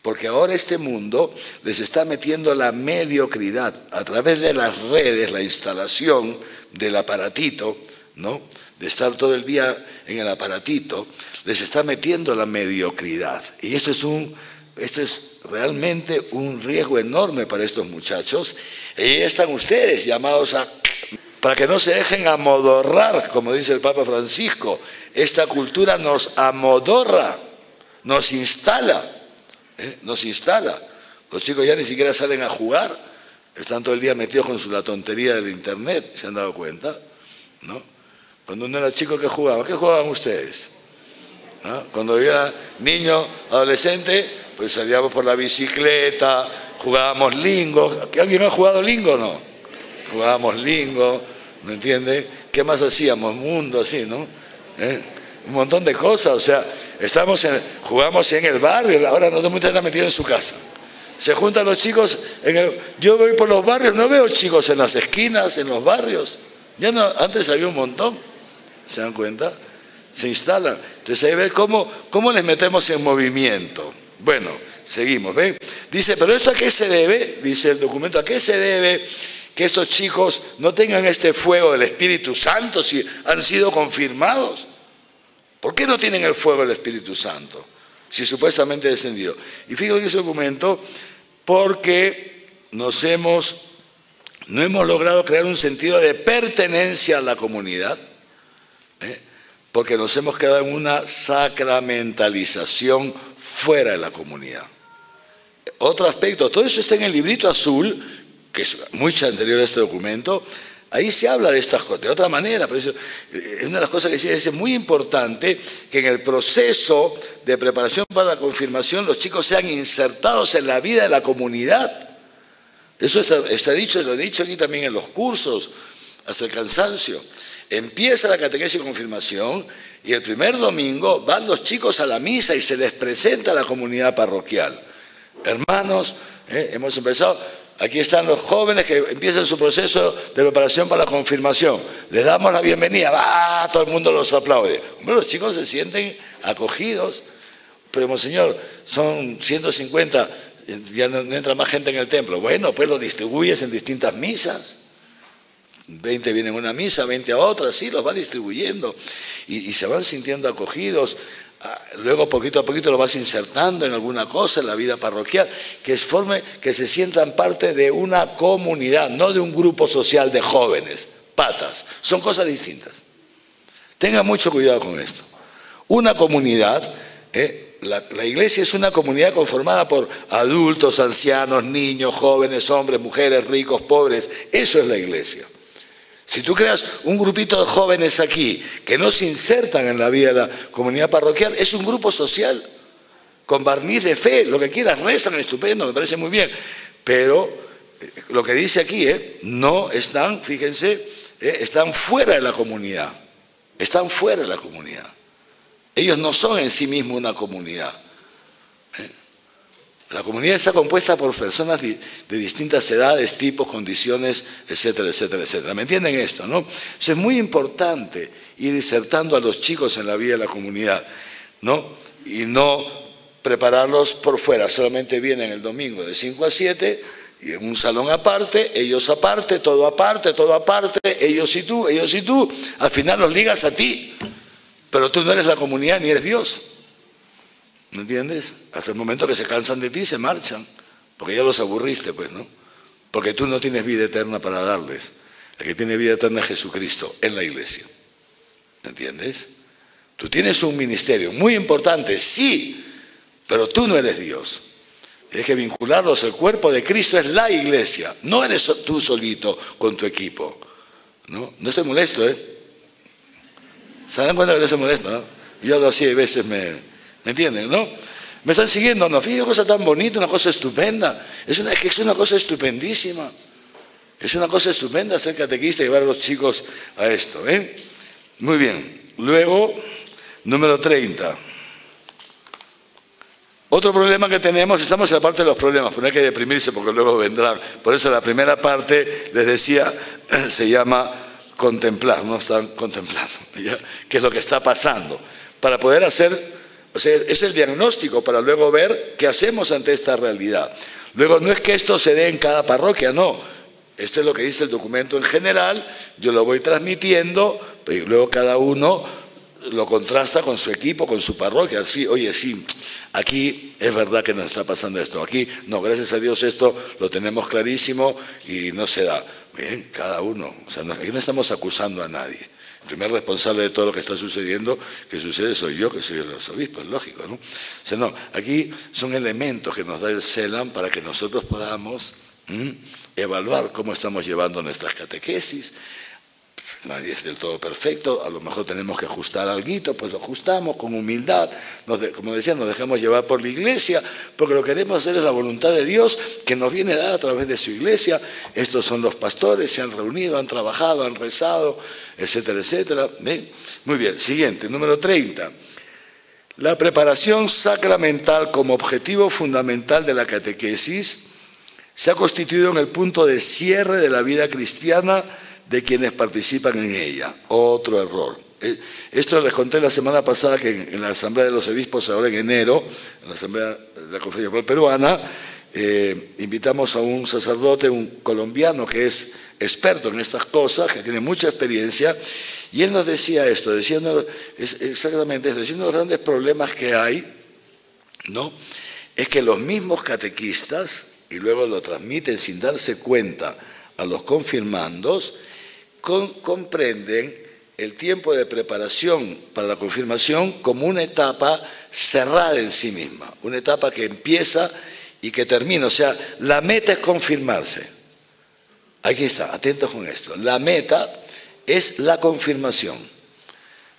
Porque ahora este mundo les está metiendo la mediocridad a través de las redes, la instalación del aparatito, ¿no? De estar todo el día en el aparatito, les está metiendo la mediocridad. Y esto es realmente un riesgo enorme para estos muchachos. Y ahí están ustedes llamados para que no se dejen amodorrar, como dice el Papa Francisco. Esta cultura nos amodorra, nos instala. Nos instala. Los chicos ya ni siquiera salen a jugar, están todo el día metidos con la tontería del internet, ¿se han dado cuenta? ¿No? Cuando uno era chico, ¿qué jugaba? ¿Qué jugaban ustedes? ¿No? Cuando yo era niño, adolescente, pues salíamos por la bicicleta, jugábamos lingo. ¿Alguien ha jugado lingo o no? Jugábamos lingo, ¿me entiende? ¿Qué más hacíamos? Mundo así, ¿no? Un montón de cosas, o sea, jugamos en el barrio, ahora no todo el mundo está metido en su casa. Se juntan los chicos, yo voy por los barrios, no veo chicos en las esquinas, en los barrios. Ya no, antes había un montón, ¿se dan cuenta? Se instalan. Entonces ahí ven cómo les metemos en movimiento. Bueno, seguimos, ¿ven? Dice, ¿pero esto a qué se debe? Dice el documento, ¿a qué se debe que estos chicos no tengan este fuego del Espíritu Santo si han sido confirmados? ¿Por qué no tienen el fuego del Espíritu Santo si supuestamente descendió? Y fíjense en ese documento, porque no hemos logrado crear un sentido de pertenencia a la comunidad, porque nos hemos quedado en una sacramentalización fuera de la comunidad. Otro aspecto, todo eso está en el librito azul, que es mucho anterior a este documento. Ahí se habla de estas cosas, de otra manera, pero eso es una de las cosas que decía, es muy importante que en el proceso de preparación para la confirmación los chicos sean insertados en la vida de la comunidad. Eso está dicho, lo he dicho aquí también en los cursos, hasta el cansancio. Empieza la catequesis de confirmación y el primer domingo van los chicos a la misa y se les presenta a la comunidad parroquial. Hermanos, hemos empezado... Aquí están los jóvenes que empiezan su proceso de preparación para la confirmación. Les damos la bienvenida, todo el mundo los aplaude. Hombre, los chicos se sienten acogidos. Pero, monseñor, son 150, ya no entra más gente en el templo. Bueno, pues lo distribuyes en distintas misas. 20 vienen a una misa, 20 a otra, así los va distribuyendo. Y se van sintiendo acogidos. Luego poquito a poquito lo vas insertando en alguna cosa en la vida parroquial, que se sientan parte de una comunidad, no de un grupo social de jóvenes, patas. Son cosas distintas. Tengan mucho cuidado con esto. Una comunidad la iglesia es una comunidad conformada por adultos, ancianos, niños, jóvenes, hombres, mujeres, ricos, pobres. Eso es la iglesia. Si tú creas un grupito de jóvenes aquí que no se insertan en la vida de la comunidad parroquial, es un grupo social con barniz de fe, lo que quieras, rezan, estupendo, me parece muy bien. Pero lo que dice aquí, no están, fíjense, están fuera de la comunidad. Están fuera de la comunidad. Ellos no son en sí mismos una comunidad. La comunidad está compuesta por personas de distintas edades, tipos, condiciones, etcétera, etcétera, etcétera. ¿Me entienden esto, no? Entonces es muy importante ir insertando a los chicos en la vida de la comunidad, ¿no? Y no prepararlos por fuera. Solamente vienen el domingo de 5 a 7 y en un salón aparte, ellos aparte, todo aparte, ellos y tú, ellos y tú. Al final los ligas a ti, pero tú no eres la comunidad ni eres Dios. ¿Me entiendes? Hasta el momento que se cansan de ti, se marchan, porque ya los aburriste, pues, ¿no? Porque tú no tienes vida eterna para darles. El que tiene vida eterna es Jesucristo en la iglesia. ¿Me entiendes? Tú tienes un ministerio muy importante, sí, pero tú no eres Dios. Tienes que vincularlos. El cuerpo de Cristo es la iglesia. No eres tú solito con tu equipo. No estoy molesto, ¿eh? ¿Se dan cuenta que no estoy molesto, no? Yo lo hacía y a veces ¿me entienden, no? ¿Me están siguiendo? No, fíjate, una cosa tan bonita, una cosa estupenda. Es una cosa estupendísima. Es una cosa estupenda ser catequista y llevar a los chicos a esto, ¿eh? Muy bien. Luego, número 30. Otro problema que tenemos, estamos en la parte de los problemas, pero no hay que deprimirse porque luego vendrán. Por eso la primera parte, les decía, se llama contemplar, no están contemplando, ¿ya? ¿Qué es lo que está pasando? Para poder hacer... O sea, es el diagnóstico para luego ver qué hacemos ante esta realidad. Luego, no es que esto se dé en cada parroquia, no. Esto es lo que dice el documento en general, yo lo voy transmitiendo, y luego cada uno lo contrasta con su equipo, con su parroquia. Sí, oye, sí, aquí es verdad que nos está pasando esto. Aquí, no, gracias a Dios esto lo tenemos clarísimo y no se da. Bien, cada uno. O sea, aquí no estamos acusando a nadie. El primer responsable de todo lo que está sucediendo, que sucede, soy yo, que soy el arzobispo, es lógico, ¿no? O sea, no, aquí son elementos que nos da el CELAM para que nosotros podamos evaluar cómo estamos llevando nuestras catequesis. Nadie es del todo perfecto, a lo mejor tenemos que ajustar algo, pues lo ajustamos con humildad. Como decía, nos dejamos llevar por la iglesia, porque lo que queremos hacer es la voluntad de Dios que nos viene dada a través de su iglesia. Estos son los pastores, se han reunido, han trabajado, han rezado, etcétera, etcétera. ¿Ven? Muy bien, siguiente, número 30. La preparación sacramental como objetivo fundamental de la catequesis se ha constituido en el punto de cierre de la vida cristiana de quienes participan en ella. Otro error. Esto les conté la semana pasada que en la Asamblea de los Obispos, ahora en enero, en la Asamblea de la Conferencia Episcopal Peruana, invitamos a un sacerdote, un colombiano que es experto en estas cosas, que tiene mucha experiencia, y él nos decía esto, diciendo exactamente esto, diciendo los grandes problemas que hay, ¿no? Es que los mismos catequistas, y luego lo transmiten sin darse cuenta a los confirmandos, comprenden el tiempo de preparación para la confirmación como una etapa cerrada en sí misma, una etapa que empieza y que termina. O sea, la meta es confirmarse. Aquí está, atentos con esto. La meta es la confirmación.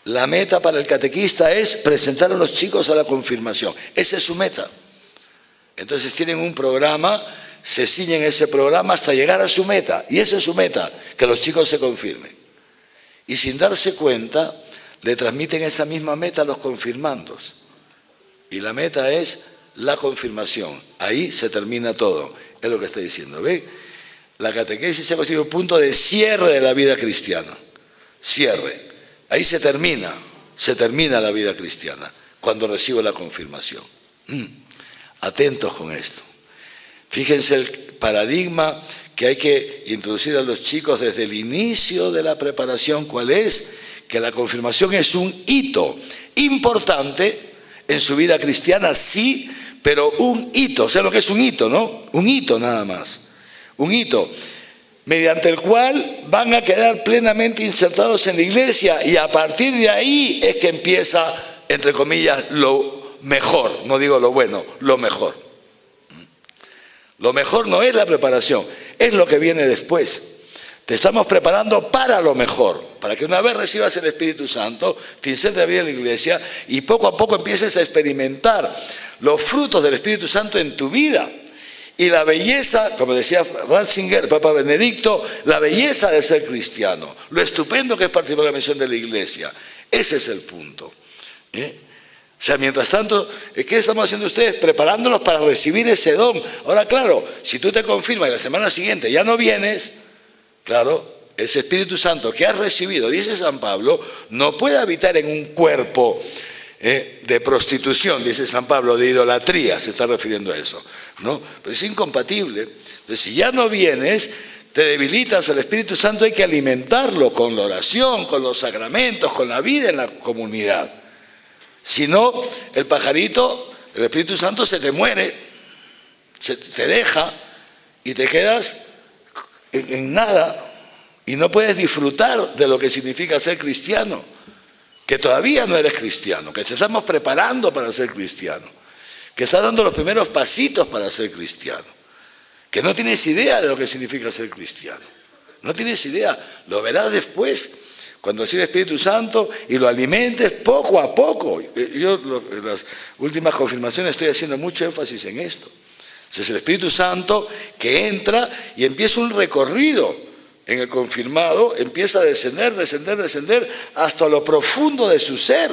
La meta para el catequista es presentar a los chicos a la confirmación. Esa es su meta. Entonces tienen un programa, se ciñen ese programa hasta llegar a su meta. Y esa es su meta, que los chicos se confirmen. Y sin darse cuenta, le transmiten esa misma meta a los confirmandos. Y la meta es la confirmación. Ahí se termina todo. Es lo que está diciendo. ¿Ve? La catequesis se ha constituido un punto de cierre de la vida cristiana. Cierre. Ahí se termina la vida cristiana, cuando recibo la confirmación. Atentos con esto. Fíjense el paradigma que hay que introducir a los chicos desde el inicio de la preparación. ¿Cuál es? Que la confirmación es un hito importante en su vida cristiana, sí, pero un hito. ¿Saben lo que es un hito, no? Un hito nada más. Un hito mediante el cual van a quedar plenamente insertados en la iglesia, y a partir de ahí es que empieza, entre comillas, lo mejor, no digo lo bueno, lo mejor. Lo mejor no es la preparación, es lo que viene después. Te estamos preparando para lo mejor, para que una vez recibas el Espíritu Santo, te insertes la vida en la iglesia y poco a poco empieces a experimentar los frutos del Espíritu Santo en tu vida. Y la belleza, como decía Ratzinger, Papa Benedicto, la belleza de ser cristiano, lo estupendo que es participar de la misión de la iglesia. Ese es el punto. O sea, mientras tanto, ¿qué estamos haciendo ustedes? Preparándolos para recibir ese don. Ahora, claro, si tú te confirmas y la semana siguiente ya no vienes, claro, ese Espíritu Santo que has recibido, dice San Pablo, no puede habitar en un cuerpo de prostitución, dice San Pablo, de idolatría, se está refiriendo a eso, ¿no? Pero es incompatible. Entonces, si ya no vienes, te debilitas al Espíritu Santo, hay que alimentarlo con la oración, con los sacramentos, con la vida en la comunidad. Si no, el pajarito, el Espíritu Santo se te muere, te deja y te quedas en nada y no puedes disfrutar de lo que significa ser cristiano, que todavía no eres cristiano, que te estamos preparando para ser cristiano, que estás dando los primeros pasitos para ser cristiano, que no tienes idea de lo que significa ser cristiano, no tienes idea, lo verás después, cuando recibe el Espíritu Santo y lo alimentes poco a poco. Yo en las últimas confirmaciones estoy haciendo mucho énfasis en esto. Es el Espíritu Santo que entra y empieza un recorrido en el confirmado, empieza a descender, descender, descender hasta lo profundo de su ser,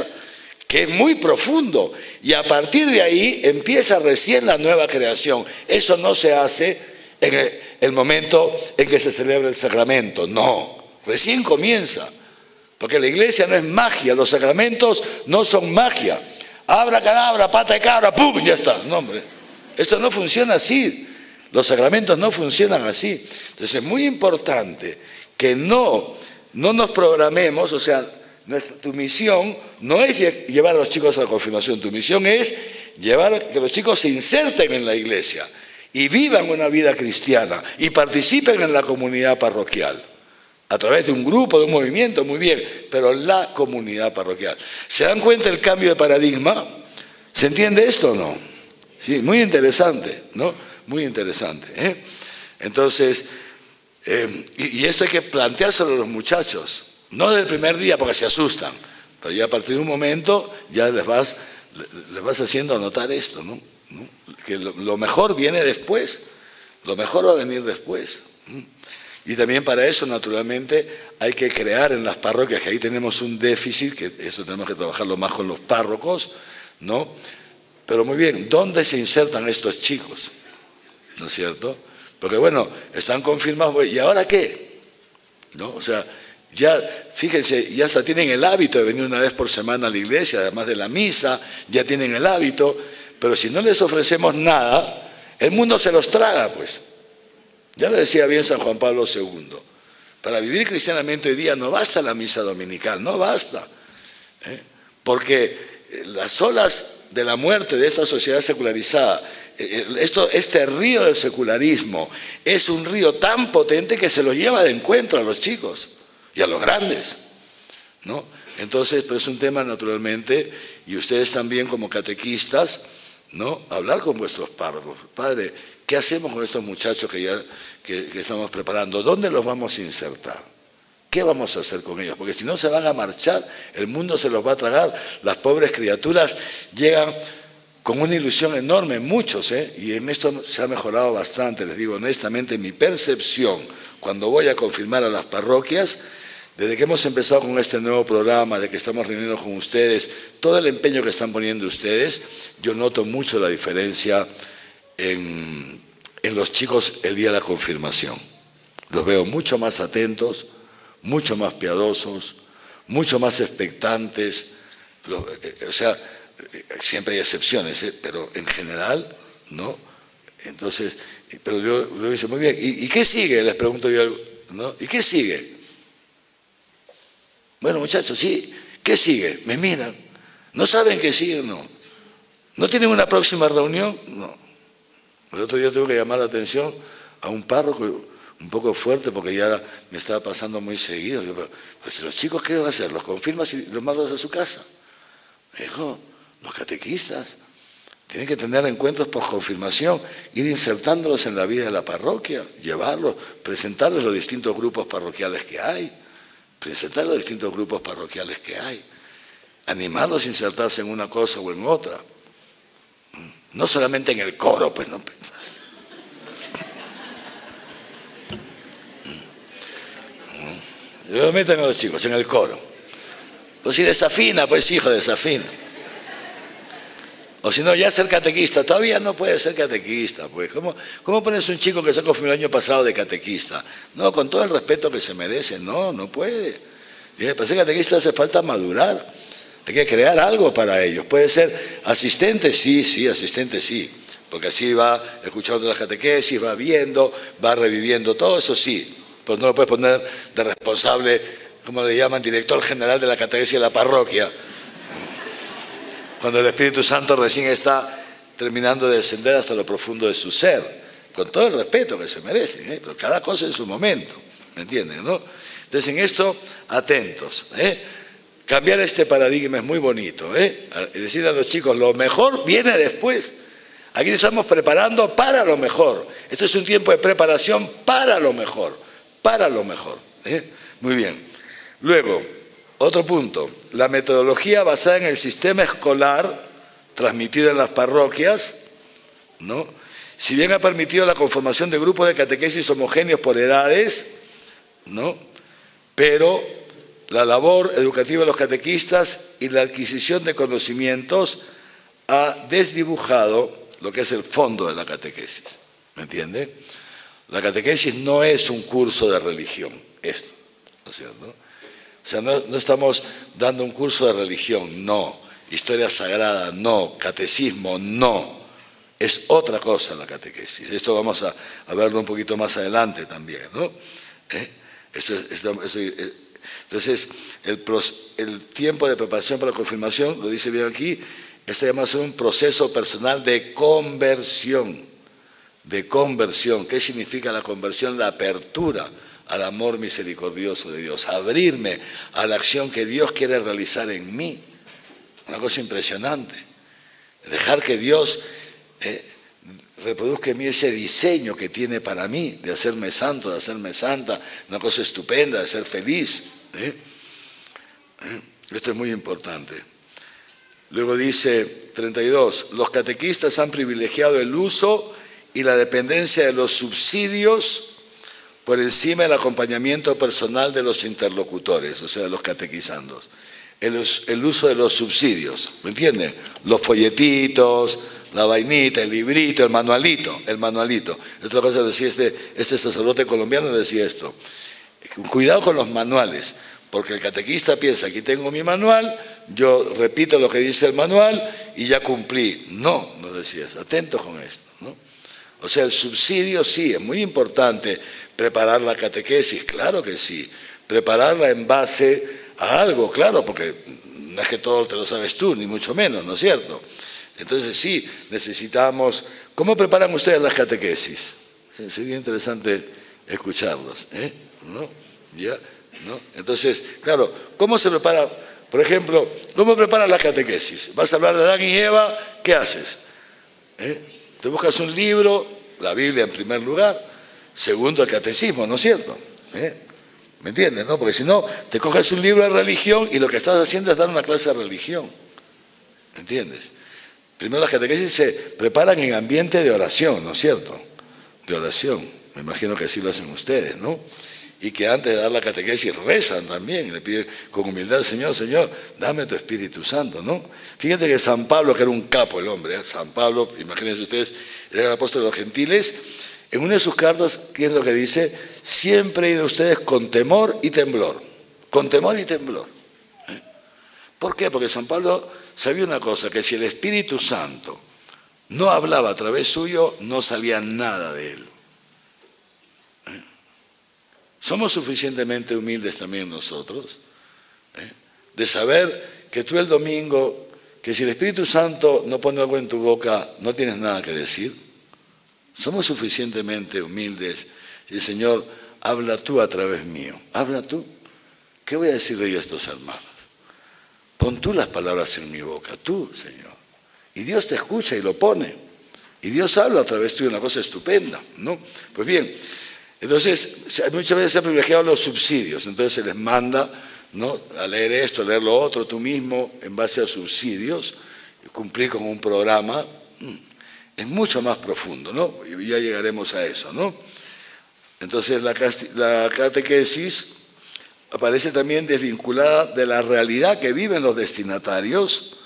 que es muy profundo. Y a partir de ahí empieza recién la nueva creación. Eso no se hace en el momento en que se celebra el sacramento, no, recién comienza. Porque la iglesia no es magia, los sacramentos no son magia. Abra cadabra, pata de cabra, ¡pum! Ya está. No, hombre, esto no funciona así. Los sacramentos no funcionan así. Entonces es muy importante que no nos programemos, o sea, tu misión no es llevar a los chicos a la confirmación, tu misión es llevar que los chicos se inserten en la iglesia y vivan una vida cristiana y participen en la comunidad parroquial. A través de un grupo, de un movimiento, muy bien, pero la comunidad parroquial. ¿Se dan cuenta el cambio de paradigma? ¿Se entiende esto o no? Sí, muy interesante, ¿no? Muy interesante. Entonces, y esto hay que planteárselo a los muchachos, no del primer día porque se asustan, pero ya a partir de un momento ya les vas haciendo notar esto, ¿no? Que lo mejor viene después, lo mejor va a venir después. Y también para eso, naturalmente, hay que crear en las parroquias, que ahí tenemos un déficit, que eso tenemos que trabajarlo más con los párrocos, ¿no? Pero muy bien, ¿dónde se insertan estos chicos? ¿No es cierto? Porque bueno, están confirmados, ¿y ahora qué? ¿No? O sea, ya, fíjense, ya hasta tienen el hábito de venir una vez por semana a la iglesia, además de la misa, ya tienen el hábito, pero si no les ofrecemos nada, el mundo se los traga, pues. Ya lo decía bien San Juan Pablo II, para vivir cristianamente hoy día no basta la misa dominical, no basta, porque las olas de la muerte de esta sociedad secularizada, este río del secularismo es un río tan potente que se los lleva de encuentro a los chicos y a los grandes, ¿no? Entonces, pues es un tema naturalmente, y ustedes también como catequistas, ¿no? Hablar con vuestros párrocos. Padre, ¿qué hacemos con estos muchachos que estamos preparando? ¿Dónde los vamos a insertar? ¿Qué vamos a hacer con ellos? Porque si no se van a marchar, el mundo se los va a tragar. Las pobres criaturas llegan con una ilusión enorme, muchos, y en esto se ha mejorado bastante, les digo honestamente, mi percepción, cuando voy a confirmar a las parroquias, desde que hemos empezado con este nuevo programa, de que estamos reuniendo con ustedes, todo el empeño que están poniendo ustedes, yo noto mucho la diferencia en los chicos el día de la confirmación. Los veo mucho más atentos, mucho más piadosos, mucho más expectantes. O sea, siempre hay excepciones, pero en general, ¿no? Entonces, pero yo lo hice muy bien. ¿Y qué sigue? Les pregunto yo, ¿no? ¿Y qué sigue? Bueno, muchachos, sí, ¿qué sigue? Me miran. ¿No saben qué sigue? No. ¿No tienen una próxima reunión? No. El otro día tuve que llamar la atención a un párroco un poco fuerte porque ya me estaba pasando muy seguido. Le digo, pero si los chicos, ¿qué van a hacer? ¿Los confirmas y los mandas a su casa? Me dijo, Los catequistas tienen que tener encuentros posconfirmación, ir insertándolos en la vida de la parroquia, llevarlos, presentarles los distintos grupos parroquiales que hay, animarlos a insertarse en una cosa o en otra. No solamente en el coro, pues no. Lo meten a los chicos en el coro. Pues si desafina, pues hijo, desafina. O si no, ya ser catequista, todavía no puede ser catequista, pues. ¿Cómo pones un chico que se confirmó el año pasado de catequista? No, con todo el respeto que se merece, no puede. Para ser catequista hace falta madurar, hay que crear algo para ellos. Puede ser asistente, sí, asistente sí, porque así va escuchando las catequesis, va viendo, va reviviendo, todo eso sí, pero no lo puedes poner de responsable, como le llaman, director general de la catequesis de la parroquia, cuando el Espíritu Santo recién está terminando de descender hasta lo profundo de su ser, con todo el respeto que se merecen, pero cada cosa en su momento, ¿me entienden, no? Entonces en esto, atentos, Cambiar este paradigma es muy bonito, decir a los chicos, lo mejor viene después. Aquí estamos preparando para lo mejor. Esto es un tiempo de preparación para lo mejor, Muy bien. Luego, otro punto, la metodología basada en el sistema escolar transmitido en las parroquias, ¿no? Si bien ha permitido la conformación de grupos de catequesis homogéneos por edades, ¿no? Pero la labor educativa de los catequistas y la adquisición de conocimientos ha desdibujado lo que es el fondo de la catequesis, ¿me entiende? La catequesis no es un curso de religión, esto, ¿no es cierto? O sea, no estamos dando un curso de religión, no. Historia sagrada, no. Catecismo, no. Es otra cosa la catequesis. Esto vamos a verlo un poquito más adelante también, ¿no? Entonces, el tiempo de preparación para la confirmación, lo dice bien aquí, está llamado a ser un proceso personal de conversión. ¿Qué significa la conversión? La apertura al amor misericordioso de Dios, abrirme a la acción que Dios quiere realizar en mí. Una cosa impresionante. Dejar que Dios reproduzca en mí ese diseño que tiene para mí, de hacerme santo, de hacerme santa, una cosa estupenda, de ser feliz. Esto es muy importante. Luego dice 32, los catequistas han privilegiado el uso y la dependencia de los subsidios por encima del acompañamiento personal de los interlocutores, o sea, de los catequizandos. El uso de los subsidios, ¿me entienden? Los folletitos, la vainita, el librito, el manualito. Otra cosa decía este sacerdote colombiano, decía esto. Cuidado con los manuales, porque el catequista piensa, aquí tengo mi manual, yo repito lo que dice el manual y ya cumplí. No decías, atentos con esto, ¿no? O sea, el subsidio sí, es muy importante preparar la catequesis, claro que sí. Prepararla en base a algo, claro, porque no es que todo te lo sabes tú, ni mucho menos, ¿no es cierto? Entonces sí, necesitamos... ¿Cómo preparan ustedes las catequesis? Sería interesante escucharlos, ¿no? ¿Ya? ¿No? Entonces, claro, ¿cómo se prepara? Por ejemplo, ¿cómo preparan la catequesis? Vas a hablar de Adán y Eva, ¿qué haces? Te buscas un libro, la Biblia en primer lugar, segundo el catecismo, ¿no es cierto? ¿Me entiendes? ¿No? Porque si no, te coges un libro de religión y lo que estás haciendo es dar una clase de religión. ¿Me entiendes? Primero las catequesis se preparan en ambiente de oración, ¿no es cierto? De oración. Me imagino que así lo hacen ustedes, ¿no? Y que antes de dar la catequesis rezan también, y le piden con humildad al Señor, Señor, dame tu Espíritu Santo, ¿no? Fíjate que San Pablo, que era un capo el hombre, San Pablo, imagínense ustedes, era el apóstol de los gentiles, en una de sus cartas, ¿qué es lo que dice? Siempre he ido a ustedes con temor y temblor. Con temor y temblor. ¿Por qué? Porque San Pablo sabía una cosa, que si el Espíritu Santo no hablaba a través suyo, no salía nada de él. Somos suficientemente humildes también nosotros, de saber que tú el domingo, que si el Espíritu Santo no pone algo en tu boca, no tienes nada que decir. Somos suficientemente humildes y el Señor, habla tú a través mío. Habla tú. ¿Qué voy a decirle yo a estos hermanos? Pon tú las palabras en mi boca, tú, Señor. Y Dios te escucha y lo pone. Y Dios habla a través tuyo, una cosa estupenda, ¿no? Pues bien, entonces muchas veces se han privilegiado los subsidios, entonces se les manda, ¿no?, a leer esto, a leer lo otro, tú mismo, en base a subsidios, cumplir con un programa. Es mucho más profundo, ¿no? Y ya llegaremos a eso, ¿no? Entonces la catequesis aparece también desvinculada de la realidad que viven los destinatarios,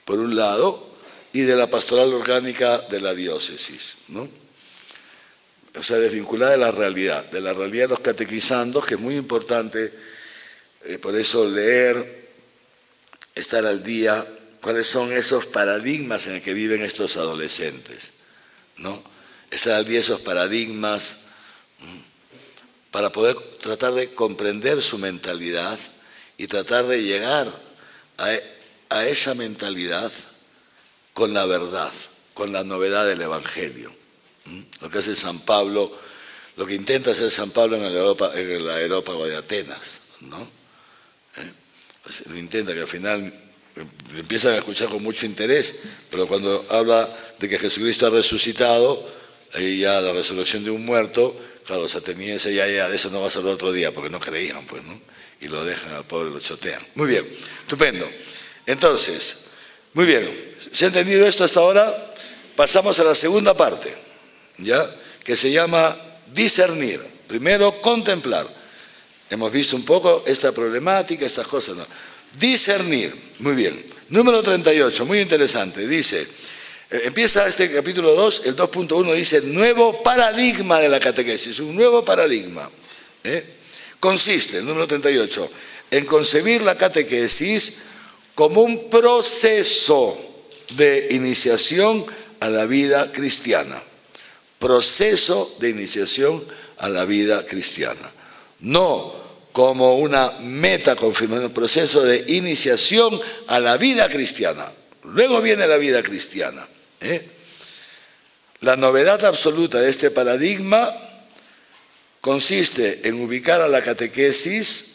por un lado, y de la pastoral orgánica de la diócesis, ¿no? O sea, desvinculada de la realidad de los catequizandos, que es muy importante, por eso leer, estar al día, cuáles son esos paradigmas en el que viven estos adolescentes, ¿no? Estar al día de esos paradigmas para poder tratar de comprender su mentalidad y tratar de llegar a esa mentalidad con la verdad, con la novedad del Evangelio. Lo que hace San Pablo, lo que intenta hacer San Pablo en el Areópago de Atenas, ¿no? Pues lo intenta, que al final empiezan a escuchar con mucho interés, pero cuando habla de que Jesucristo ha resucitado, ahí ya la resurrección de un muerto, claro, los atenienses ya de eso no vas a hablar otro día, porque no creían, pues, ¿no? Y lo dejan al pobre, lo chotean. Muy bien, estupendo. Entonces, muy bien, ¿se ha entendido esto hasta ahora? Pasamos a la segunda parte, ¿ya? Que se llama discernir. Primero, contemplar. Hemos visto un poco esta problemática, estas cosas, ¿no? Discernir, muy bien. Número 38, muy interesante, dice, empieza este capítulo 2, el 2.1 dice, nuevo paradigma de la catequesis, un nuevo paradigma. Consiste, el número 38, en concebir la catequesis como un proceso de iniciación a la vida cristiana. Proceso de iniciación a la vida cristiana. No como una meta confirmada, un proceso de iniciación a la vida cristiana. Luego viene la vida cristiana. La novedad absoluta de este paradigma consiste en ubicar a la catequesis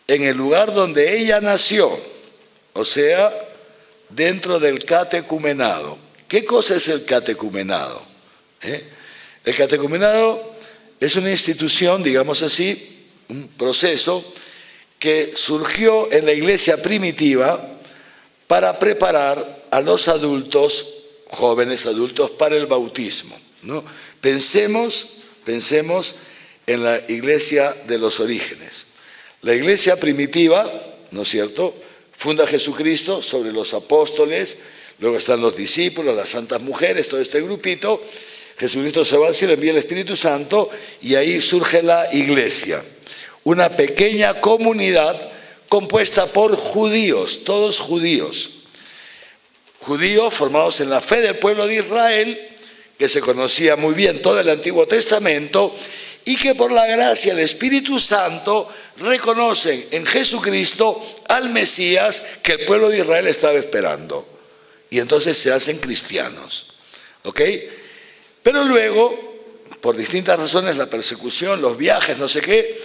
en el lugar donde ella nació, o sea, dentro del catecumenado. ¿Qué cosa es el catecumenado? El catecumenado es una institución, digamos así, un proceso que surgió en la iglesia primitiva para preparar a los adultos, jóvenes adultos, para el bautismo, ¿no? Pensemos en la iglesia de los orígenes. La iglesia primitiva, ¿no es cierto?, funda Jesucristo sobre los apóstoles, luego están los discípulos, las santas mujeres, todo este grupito. Jesucristo se va al cielo, envía el Espíritu Santo y ahí surge la iglesia. Una pequeña comunidad compuesta por judíos, todos judíos. Judíos formados en la fe del pueblo de Israel, que se conocía muy bien todo el Antiguo Testamento y que por la gracia del Espíritu Santo reconocen en Jesucristo al Mesías que el pueblo de Israel estaba esperando. Y entonces se hacen cristianos. ¿Ok? Pero luego, por distintas razones, la persecución, los viajes, no sé qué,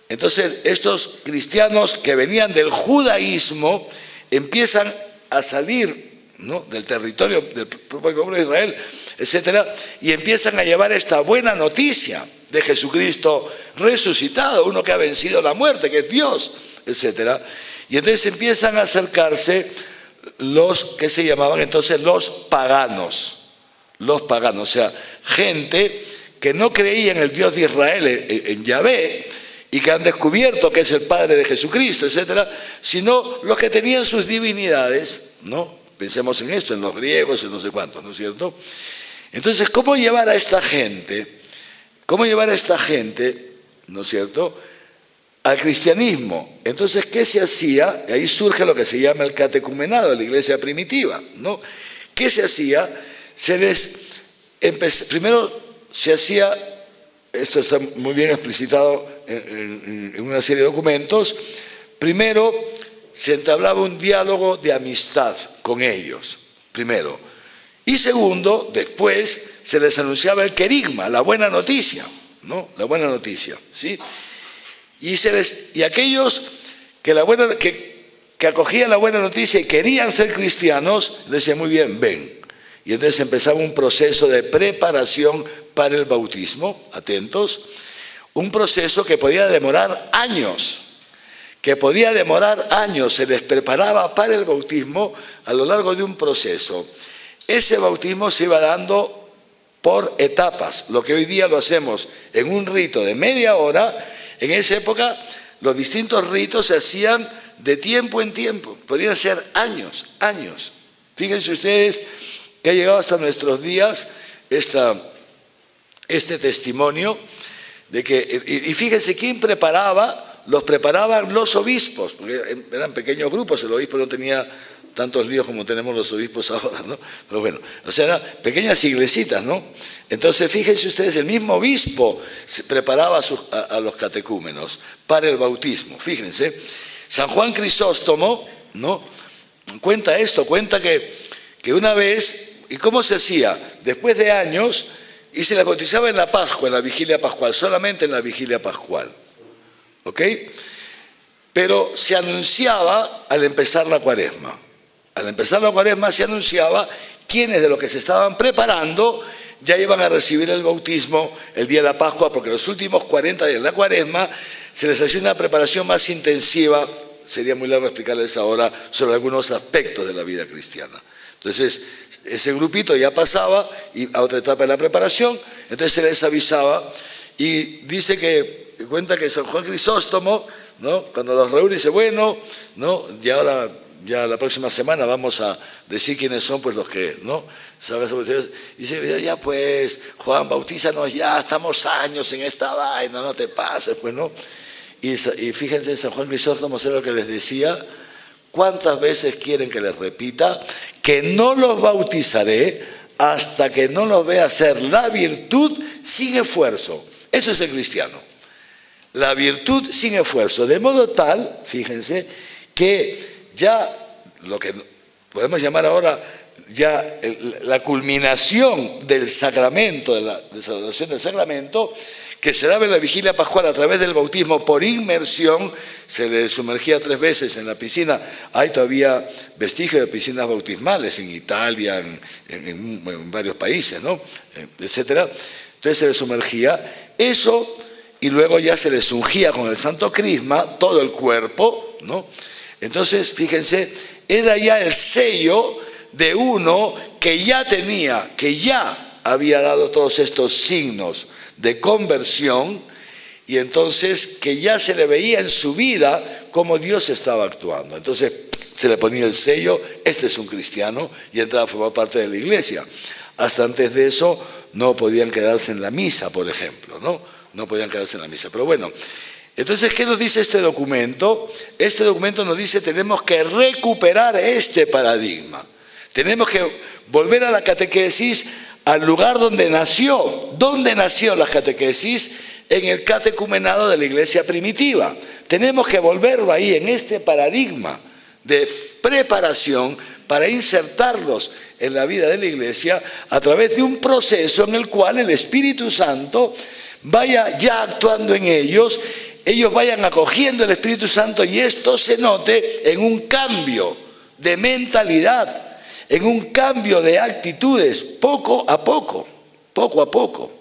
entonces estos cristianos que venían del judaísmo empiezan a salir, ¿no?, del territorio del propio pueblo de Israel, etcétera, y empiezan a llevar esta buena noticia de Jesucristo resucitado, uno que ha vencido la muerte, que es Dios, etcétera. Y entonces empiezan a acercarse los que se llamaban entonces los paganos, o sea, gente que no creía en el Dios de Israel, en Yahvé, y que han descubierto que es el Padre de Jesucristo, etcétera, sino los que tenían sus divinidades, ¿no? Pensemos en esto, en los griegos, en no sé cuántos, ¿no es cierto? Entonces, ¿cómo llevar a esta gente, ¿no es cierto?, al cristianismo? Entonces, ¿qué se hacía? Y ahí surge lo que se llama el catecumenado de la iglesia primitiva, ¿no? ¿Qué se hacía? Primero se hacía, esto está muy bien explicitado en una serie de documentos, primero se entablaba un diálogo de amistad con ellos, primero. Y segundo, después se les anunciaba el querigma, la buena noticia, ¿no? La buena noticia, ¿sí? Y aquellos que que acogían la buena noticia y querían ser cristianos, decían, muy bien, ven. Y entonces empezaba un proceso de preparación para el bautismo, atentos, un proceso que podía demorar años, se les preparaba para el bautismo a lo largo de un proceso. Ese bautismo se iba dando por etapas, lo que hoy día lo hacemos en un rito de media hora. En esa época los distintos ritos se hacían de tiempo en tiempo, podrían ser años. Fíjense ustedes que ha llegado hasta nuestros días este testimonio de que, y fíjense quién preparaba. Los preparaban los obispos, porque eran pequeños grupos, el obispo no tenía tantos líos como tenemos los obispos ahora, ¿no? Pero bueno, o sea, eran pequeñas iglesitas, ¿no? Entonces, fíjense ustedes, el mismo obispo preparaba a los catecúmenos para el bautismo. Fíjense, San Juan Crisóstomo, ¿no? Cuenta esto, cuenta que una vez, ¿y cómo se hacía? Después de años, y se la bautizaba en la Pascua, en la vigilia pascual, solamente en la vigilia pascual. ¿Ok? Pero se anunciaba al empezar la cuaresma. Al empezar la cuaresma se anunciaba quiénes de los que se estaban preparando ya iban a recibir el bautismo el día de la Pascua, porque los últimos 40 días de la cuaresma se les hacía una preparación más intensiva. Sería muy largo explicarles ahora sobre algunos aspectos de la vida cristiana. Entonces, ese grupito ya pasaba a otra etapa de la preparación, entonces se les avisaba y dice que cuenta que San Juan Crisóstomo, ¿no? Cuando los reúne dice, bueno, ¿no? Y ahora, ya la próxima semana vamos a decir quiénes son pues los que, ¿no? Y dice, ya pues, Juan, bautízanos ya, estamos años en esta vaina, no te pases, pues, ¿no? Y fíjense, San Juan Crisóstomo, ¿sabe lo que les decía? ¿Cuántas veces quieren que les repita? Que no los bautizaré hasta que no los vea hacer la virtud sin esfuerzo. Eso es el cristiano. La virtud sin esfuerzo, de modo tal, fíjense, que ya lo que podemos llamar ahora ya la culminación del sacramento, de la celebración del sacramento, que se daba en la vigilia pascual a través del bautismo por inmersión, se le sumergía 3 veces en la piscina. Hay todavía vestigios de piscinas bautismales en Italia, en varios países, ¿no? Etcétera. Entonces se le sumergía eso. Y luego ya se les ungía con el santo crisma todo el cuerpo, ¿no? Entonces, fíjense, era ya el sello de uno que ya había dado todos estos signos de conversión, y entonces que ya se le veía en su vida cómo Dios estaba actuando. Entonces se le ponía el sello, este es un cristiano, y entraba a formar parte de la iglesia. Hasta antes de eso no podían quedarse en la misa, por ejemplo, ¿no? No podían quedarse en la misa. Pero bueno, entonces, ¿qué nos dice este documento? Este documento nos dice que tenemos que recuperar este paradigma. Tenemos que volver a la catequesis, al lugar donde nació. ¿Dónde nació la catequesis? En el catecumenado de la iglesia primitiva. Tenemos que volverlo ahí, en este paradigma de preparación para insertarlos en la vida de la iglesia a través de un proceso en el cual el Espíritu Santo vaya ya actuando en ellos vayan acogiendo el Espíritu Santo, y esto se note en un cambio de mentalidad, en un cambio de actitudes, poco a poco,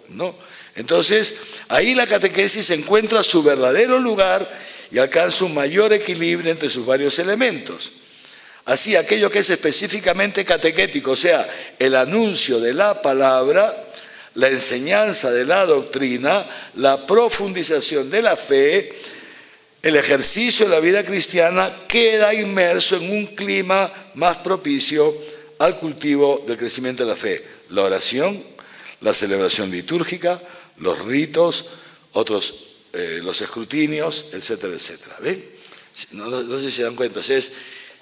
¿no? Entonces, ahí la catequesis encuentra su verdadero lugar y alcanza un mayor equilibrio entre sus varios elementos. Así, aquello que es específicamente catequético, o sea, el anuncio de la palabra, la enseñanza de la doctrina, la profundización de la fe, el ejercicio de la vida cristiana, queda inmerso en un clima más propicio al cultivo del crecimiento de la fe. La oración, la celebración litúrgica, los ritos, los escrutinios, etcétera, etcétera. ¿Ven? No sé si se dan cuenta,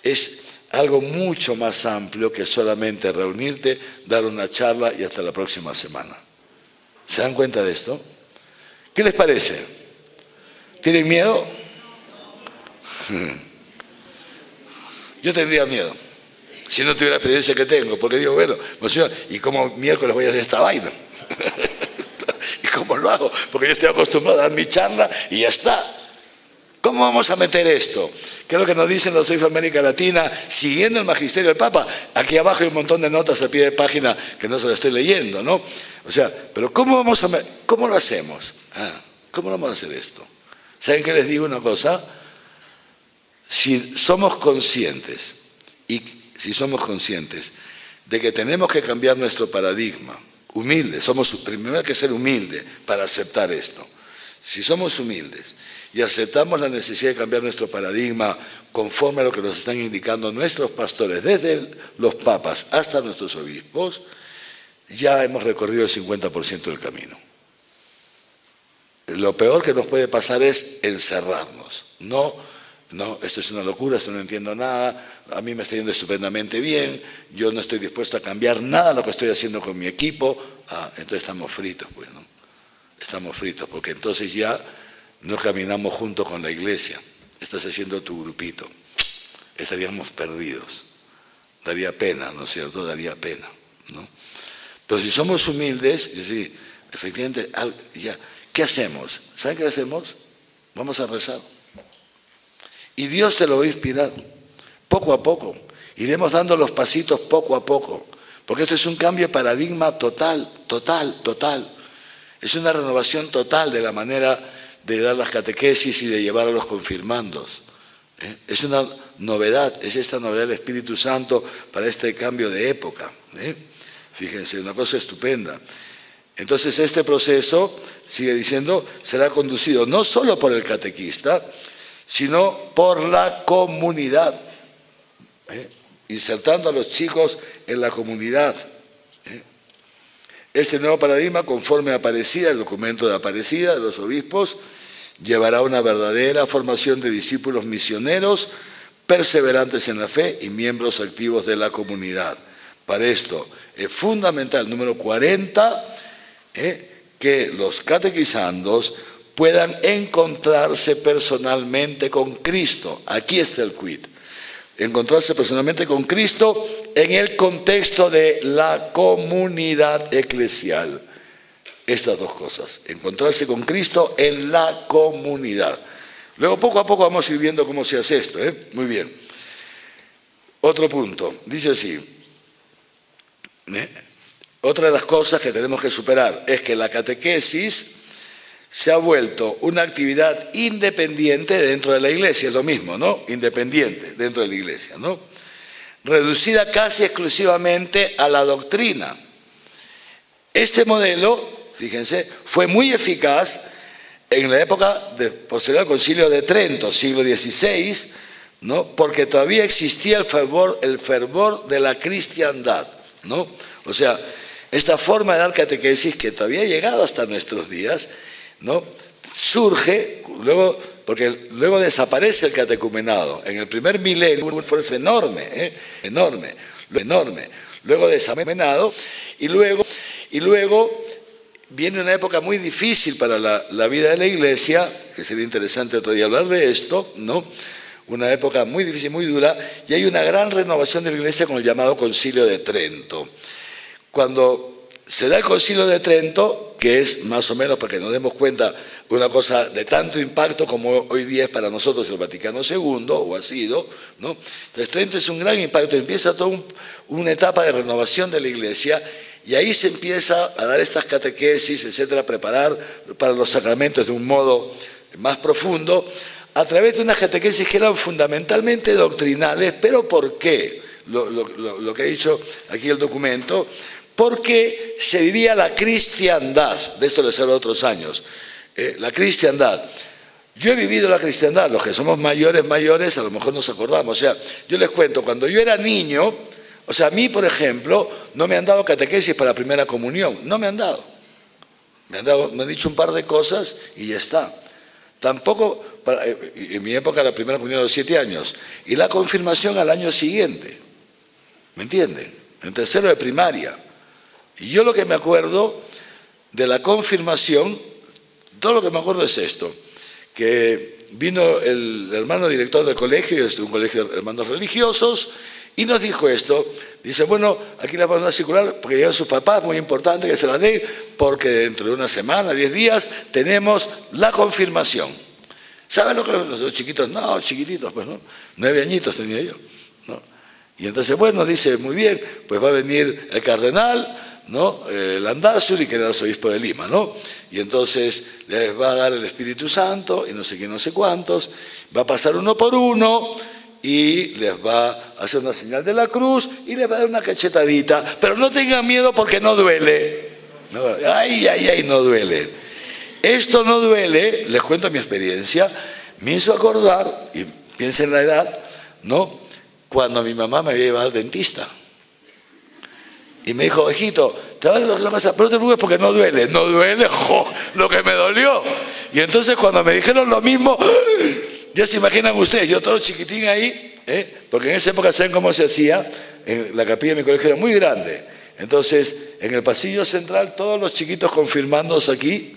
es algo mucho más amplio que solamente reunirte, dar una charla y hasta la próxima semana. ¿Se dan cuenta de esto? ¿Qué les parece? ¿Tienen miedo? Yo tendría miedo, si no tuviera la experiencia que tengo, porque digo, bueno, Monseñor, ¿y cómo miércoles voy a hacer esta vaina? ¿Y cómo lo hago? Porque yo estoy acostumbrado a dar mi charla y ya está. ¿Cómo vamos a meter esto? ¿Qué es lo que nos dicen los CEIF América Latina, siguiendo el magisterio del Papa? Aquí abajo hay un montón de notas a pie de página que no se lo estoy leyendo, ¿no? O sea, pero ¿cómo lo hacemos? ¿Cómo vamos a hacer esto? ¿Saben qué les digo una cosa? Si somos conscientes de que tenemos que cambiar nuestro paradigma, humildes, primero hay que ser humildes para aceptar esto. Si somos humildes y aceptamos la necesidad de cambiar nuestro paradigma conforme a lo que nos están indicando nuestros pastores, desde los papas hasta nuestros obispos, ya hemos recorrido el 50% del camino. Lo peor que nos puede pasar es encerrarnos. No, esto es una locura, esto no entiendo nada, a mí me está yendo estupendamente bien, yo no estoy dispuesto a cambiar nada de lo que estoy haciendo con mi equipo. Entonces estamos fritos, pues, ¿no? Estamos fritos, porque entonces ya no caminamos junto con la iglesia. Estás haciendo tu grupito. Estaríamos perdidos. Daría pena, ¿no es cierto? Daría pena, ¿no? Pero si somos humildes, y sí, efectivamente, ya, ¿qué hacemos? ¿Saben qué hacemos? Vamos a rezar. Y Dios te lo va a inspirar, poco a poco. Iremos dando los pasitos poco a poco, porque esto es un cambio de paradigma total. Es una renovación total de la manera de dar las catequesis y de llevar a los confirmandos. Es una novedad, es esta novedad del Espíritu Santo para este cambio de época. Fíjense, una cosa estupenda. Entonces este proceso, sigue diciendo, será conducido no solo por el catequista, sino por la comunidad, insertando a los chicos en la comunidad. Este nuevo paradigma, conforme a Aparecida, el documento de Aparecida de los obispos, llevará a una verdadera formación de discípulos misioneros, perseverantes en la fe y miembros activos de la comunidad. Para esto es fundamental, número 40, que los catequizandos puedan encontrarse personalmente con Cristo. Aquí está el quid. Encontrarse personalmente con Cristo en el contexto de la comunidad eclesial. Estas dos cosas, encontrarse con Cristo en la comunidad. Luego poco a poco vamos a ir viendo cómo se hace esto. Muy bien. Otro punto, dice así. Otra de las cosas que tenemos que superar es que la catequesis se ha vuelto una actividad independiente dentro de la iglesia, es lo mismo, ¿no? Independiente dentro de la iglesia, ¿no? Reducida casi exclusivamente a la doctrina. Este modelo, fíjense, fue muy eficaz en la época posterior al Concilio de Trento, siglo XVI, ¿no? Porque todavía existía el fervor de la cristiandad, ¿no? O sea, esta forma de dar catequesis que todavía ha llegado hasta nuestros días, ¿no? Surge porque luego desaparece el catecumenado. En el primer milenio una fuerza enorme, enorme. Luego desapareció y luego viene una época muy difícil para la vida de la iglesia, que sería interesante otro día hablar de esto, ¿no? Una época muy difícil, muy dura, y hay una gran renovación de la iglesia con el llamado Concilio de Trento. Cuando se da el Concilio de Trento, que es más o menos, para que nos demos cuenta, una cosa de tanto impacto como hoy día es para nosotros el Vaticano II, o ha sido, ¿no? Entonces Trento es un gran impacto, empieza toda una etapa de renovación de la iglesia, y ahí se empieza a dar estas catequesis, etcétera, a preparar para los sacramentos de un modo más profundo, a través de unas catequesis que eran fundamentalmente doctrinales. ¿Pero por qué? Lo que ha dicho aquí el documento, porque se vivía la cristiandad. De esto les hablo otros años. La cristiandad. Yo he vivido la cristiandad. Los que somos mayores, a lo mejor nos acordamos. O sea, yo les cuento, cuando yo era niño, o sea, a mí, por ejemplo, no me han dado catequesis para la primera comunión. No me han dado. Me han dicho un par de cosas y ya está. Tampoco, en mi época, la primera comunión a los 7 años. Y la confirmación al año siguiente. ¿Me entienden? En tercero de primaria. Y yo lo que me acuerdo de la confirmación, todo lo que me acuerdo es esto, que vino el hermano director del colegio, yo estuve en un colegio de hermanos religiosos, y nos dijo esto. Dice, bueno, aquí la vamos a circular porque llegan sus papás, muy importante que se la den, porque dentro de una semana, 10 días, tenemos la confirmación. ¿Sabes lo que los chiquitos? No, chiquititos, pues no. 9 añitos tenía yo, ¿no? Y entonces, bueno, dice, muy bien, pues va a venir el cardenal, ¿no? Landázuri, que era el arzobispo de Lima, ¿no? Y entonces les va a dar el Espíritu Santo y no sé qué, no sé cuántos, va a pasar uno por uno y les va a hacer una señal de la cruz y les va a dar una cachetadita, pero no tengan miedo porque no duele. No, ay, no duele. Esto no duele, les cuento mi experiencia, me hizo acordar, y piensen en la edad, ¿no? Cuando mi mamá me había llevado al dentista. Y me dijo, hijito, te va a doler la cabeza, pero no te preocupes porque no duele. No duele, jo, lo que me dolió. Y entonces cuando me dijeron lo mismo, ya se imaginan ustedes, yo todo chiquitín ahí, porque en esa época saben cómo se hacía, en la capilla de mi colegio era muy grande. Entonces, en el pasillo central, todos los chiquitos confirmándose aquí,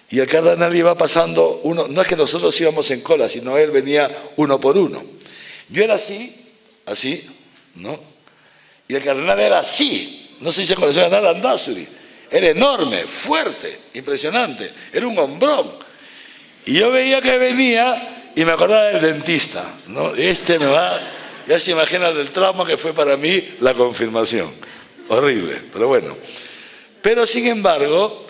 y el cardenal iba pasando uno, no es que nosotros íbamos en cola, sino él venía uno por uno. Yo era así, ¿no? Y el cardenal era así, no sé si se conoció a Landázuri, era enorme, fuerte, impresionante, era un hombrón. Y yo veía que venía y me acordaba del dentista, ¿no? Me va, ya se imaginan el trauma que fue para mí la confirmación. Horrible, pero bueno. Pero sin embargo,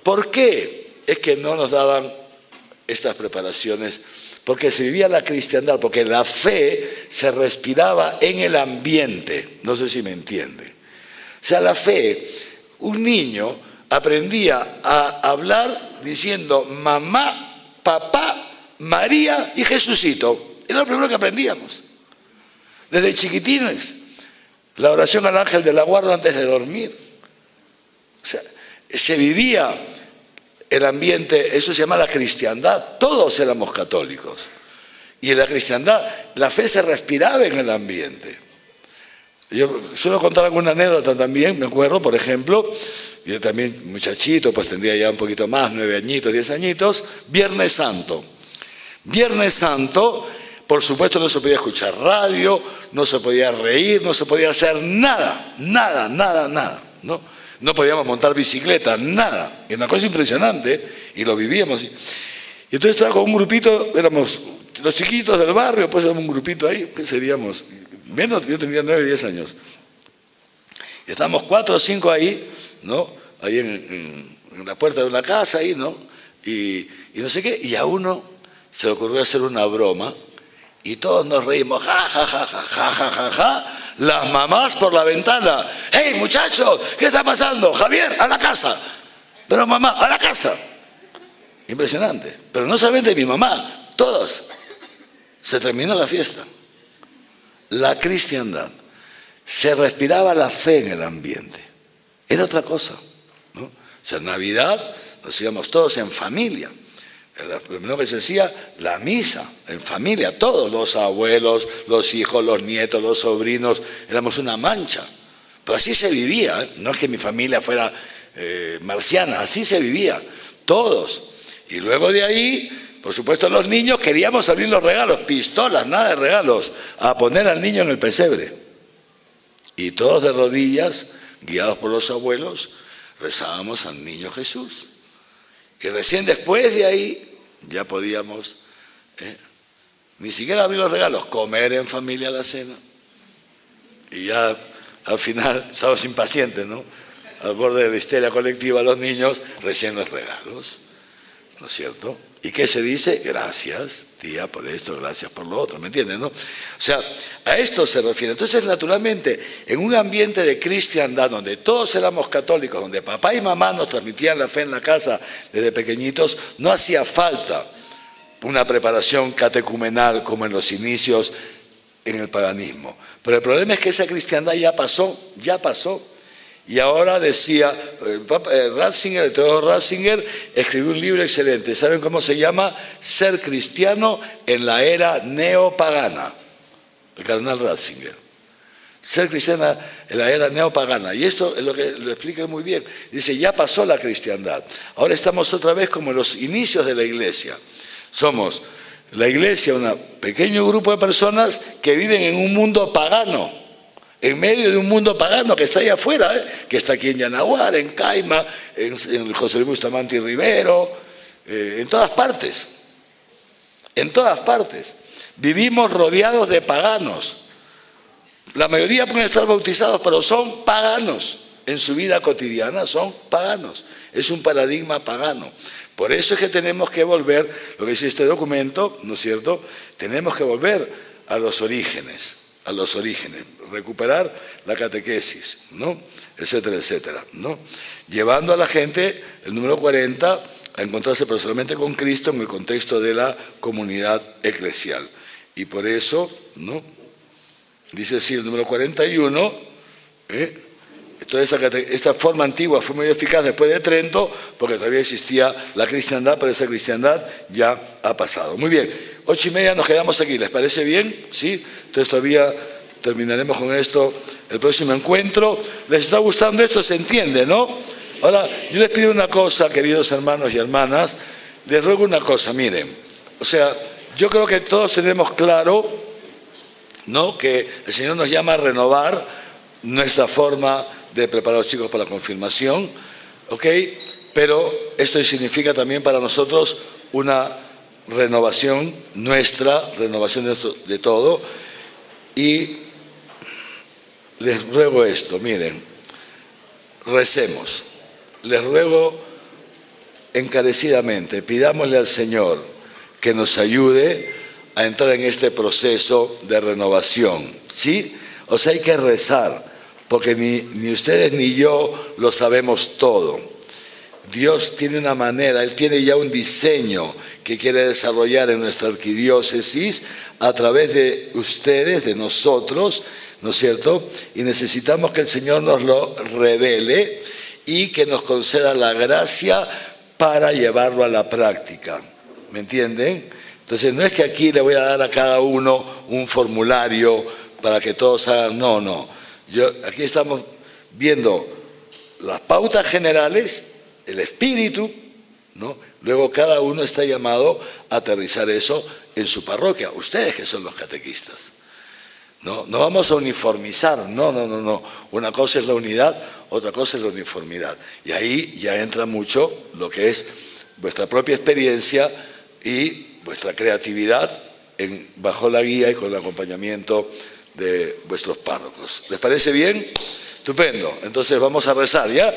¿por qué es que no nos daban estas preparaciones? Porque se vivía la cristiandad, porque la fe se respiraba en el ambiente. No sé si me entiende. O sea, la fe, un niño aprendía a hablar diciendo mamá, papá, María y Jesucito. Era lo primero que aprendíamos. Desde chiquitines. La oración al ángel de la guarda antes de dormir. O sea, se vivía el ambiente, eso se llama la cristiandad. Todos éramos católicos. Y en la cristiandad, la fe se respiraba en el ambiente. Yo suelo contar alguna anécdota también, me acuerdo, por ejemplo, yo también muchachito, pues tendría ya un poquito más, 9 añitos, 10 añitos, Viernes Santo. Viernes Santo, por supuesto no se podía escuchar radio, no se podía reír, no se podía hacer nada, ¿no? No podíamos montar bicicleta, nada. Era una cosa impresionante y lo vivíamos. Y entonces estaba con un grupito, éramos los chiquitos del barrio, pues éramos un grupito ahí, que seríamos, menos, yo tenía 9, 10 años. Y estábamos 4 o 5 ahí, ¿no? Ahí en la puerta de una casa, ahí, ¿no? Y no sé qué, y a uno se le ocurrió hacer una broma y todos nos reímos, ja, ja, ja, ja, ja, ja, ja, ja. Las mamás por la ventana, ¡hey muchachos! ¿Qué está pasando? Javier, a la casa. Pero mamá, a la casa. Impresionante. Pero no solamente mi mamá, todos. Se terminó la fiesta. La cristiandad. Se respiraba la fe en el ambiente. Era otra cosa, ¿no? O sea, en Navidad nos íbamos todos en familia. Lo primero que se hacía, la misa, en familia, todos, los abuelos, los hijos, los nietos, los sobrinos, éramos una mancha. Pero así se vivía, ¿eh? No es que mi familia fuera marciana, así se vivía, todos. Y luego de ahí, por supuesto, los niños queríamos abrir los regalos, pistolas, nada de regalos, a poner al niño en el pesebre. Y todos de rodillas, guiados por los abuelos, rezábamos al niño Jesús. Y recién después de ahí ya podíamos, ni siquiera abrir los regalos, comer en familia la cena. Y ya al final estábamos impacientes, ¿no? Al borde de la histeria colectiva, los niños recién los regalos, ¿no es cierto? ¿Y qué se dice? Gracias, tía, por esto, gracias por lo otro, ¿me entienden, no? O sea, a esto se refiere. Entonces, naturalmente, en un ambiente de cristiandad, donde todos éramos católicos, donde papá y mamá nos transmitían la fe en la casa desde pequeñitos, no hacía falta una preparación catecumenal como en los inicios en el paganismo. Pero el problema es que esa cristiandad ya pasó. Y ahora decía, Ratzinger, el teólogo Ratzinger, escribió un libro excelente. ¿Saben cómo se llama? Ser cristiano en la era neopagana. El cardenal Ratzinger. Ser cristiano en la era neopagana. Y esto es lo que lo explica muy bien. Dice, ya pasó la cristiandad. Ahora estamos otra vez como en los inicios de la iglesia. Somos la iglesia, un pequeño grupo de personas que viven en un mundo pagano. En medio de un mundo pagano que está allá afuera, que está aquí en Yanaguara, en Caima, en José Luis Bustamante y Rivero, en todas partes. En todas partes. Vivimos rodeados de paganos. La mayoría pueden estar bautizados, pero son paganos. En su vida cotidiana son paganos. Es un paradigma pagano. Por eso es que tenemos que volver, lo que dice este documento, ¿no es cierto? Tenemos que volver a los orígenes, recuperar la catequesis, ¿no? Etcétera, etcétera, ¿no? Llevando a la gente, el número 40, a encontrarse personalmente con Cristo en el contexto de la comunidad eclesial. Y por eso, ¿no? Dice así el número 41, toda esta forma antigua fue muy eficaz después de Trento, porque todavía existía la cristiandad, pero esa cristiandad ya ha pasado. Muy bien, 8:30 nos quedamos aquí, ¿les parece bien? ¿Sí? Entonces todavía terminaremos con esto el próximo encuentro. ¿Les está gustando esto? ¿Se entiende, no? Ahora, yo les pido una cosa, queridos hermanos y hermanas, les ruego una cosa, miren, o sea, yo creo que todos tenemos claro, ¿no?, que el Señor nos llama a renovar nuestra forma de preparar a los chicos para la confirmación, ¿ok? Pero esto significa también para nosotros una renovación nuestra, renovación de todo, y les ruego esto, miren, recemos, les ruego encarecidamente, pidámosle al Señor que nos ayude a entrar en este proceso de renovación, ¿sí? O sea, hay que rezar, porque ni ustedes ni yo lo sabemos todo. Dios tiene una manera, Él tiene ya un diseño que quiere desarrollar en nuestra arquidiócesis a través de ustedes, de nosotros, ¿no es cierto? Y necesitamos que el Señor nos lo revele y que nos conceda la gracia para llevarlo a la práctica. ¿Me entienden? Entonces no es que aquí le voy a dar a cada uno un formulario para que todos hagan, no. Aquí estamos viendo las pautas generales, el espíritu, ¿no? Luego cada uno está llamado a aterrizar eso en su parroquia. Ustedes que son los catequistas. No vamos a uniformizar, no. Una cosa es la unidad, otra cosa es la uniformidad. Y ahí ya entra mucho lo que es vuestra propia experiencia y vuestra creatividad bajo la guía y con el acompañamiento de vuestros párrocos. ¿Les parece bien? Estupendo. Entonces vamos a rezar, ¿ya?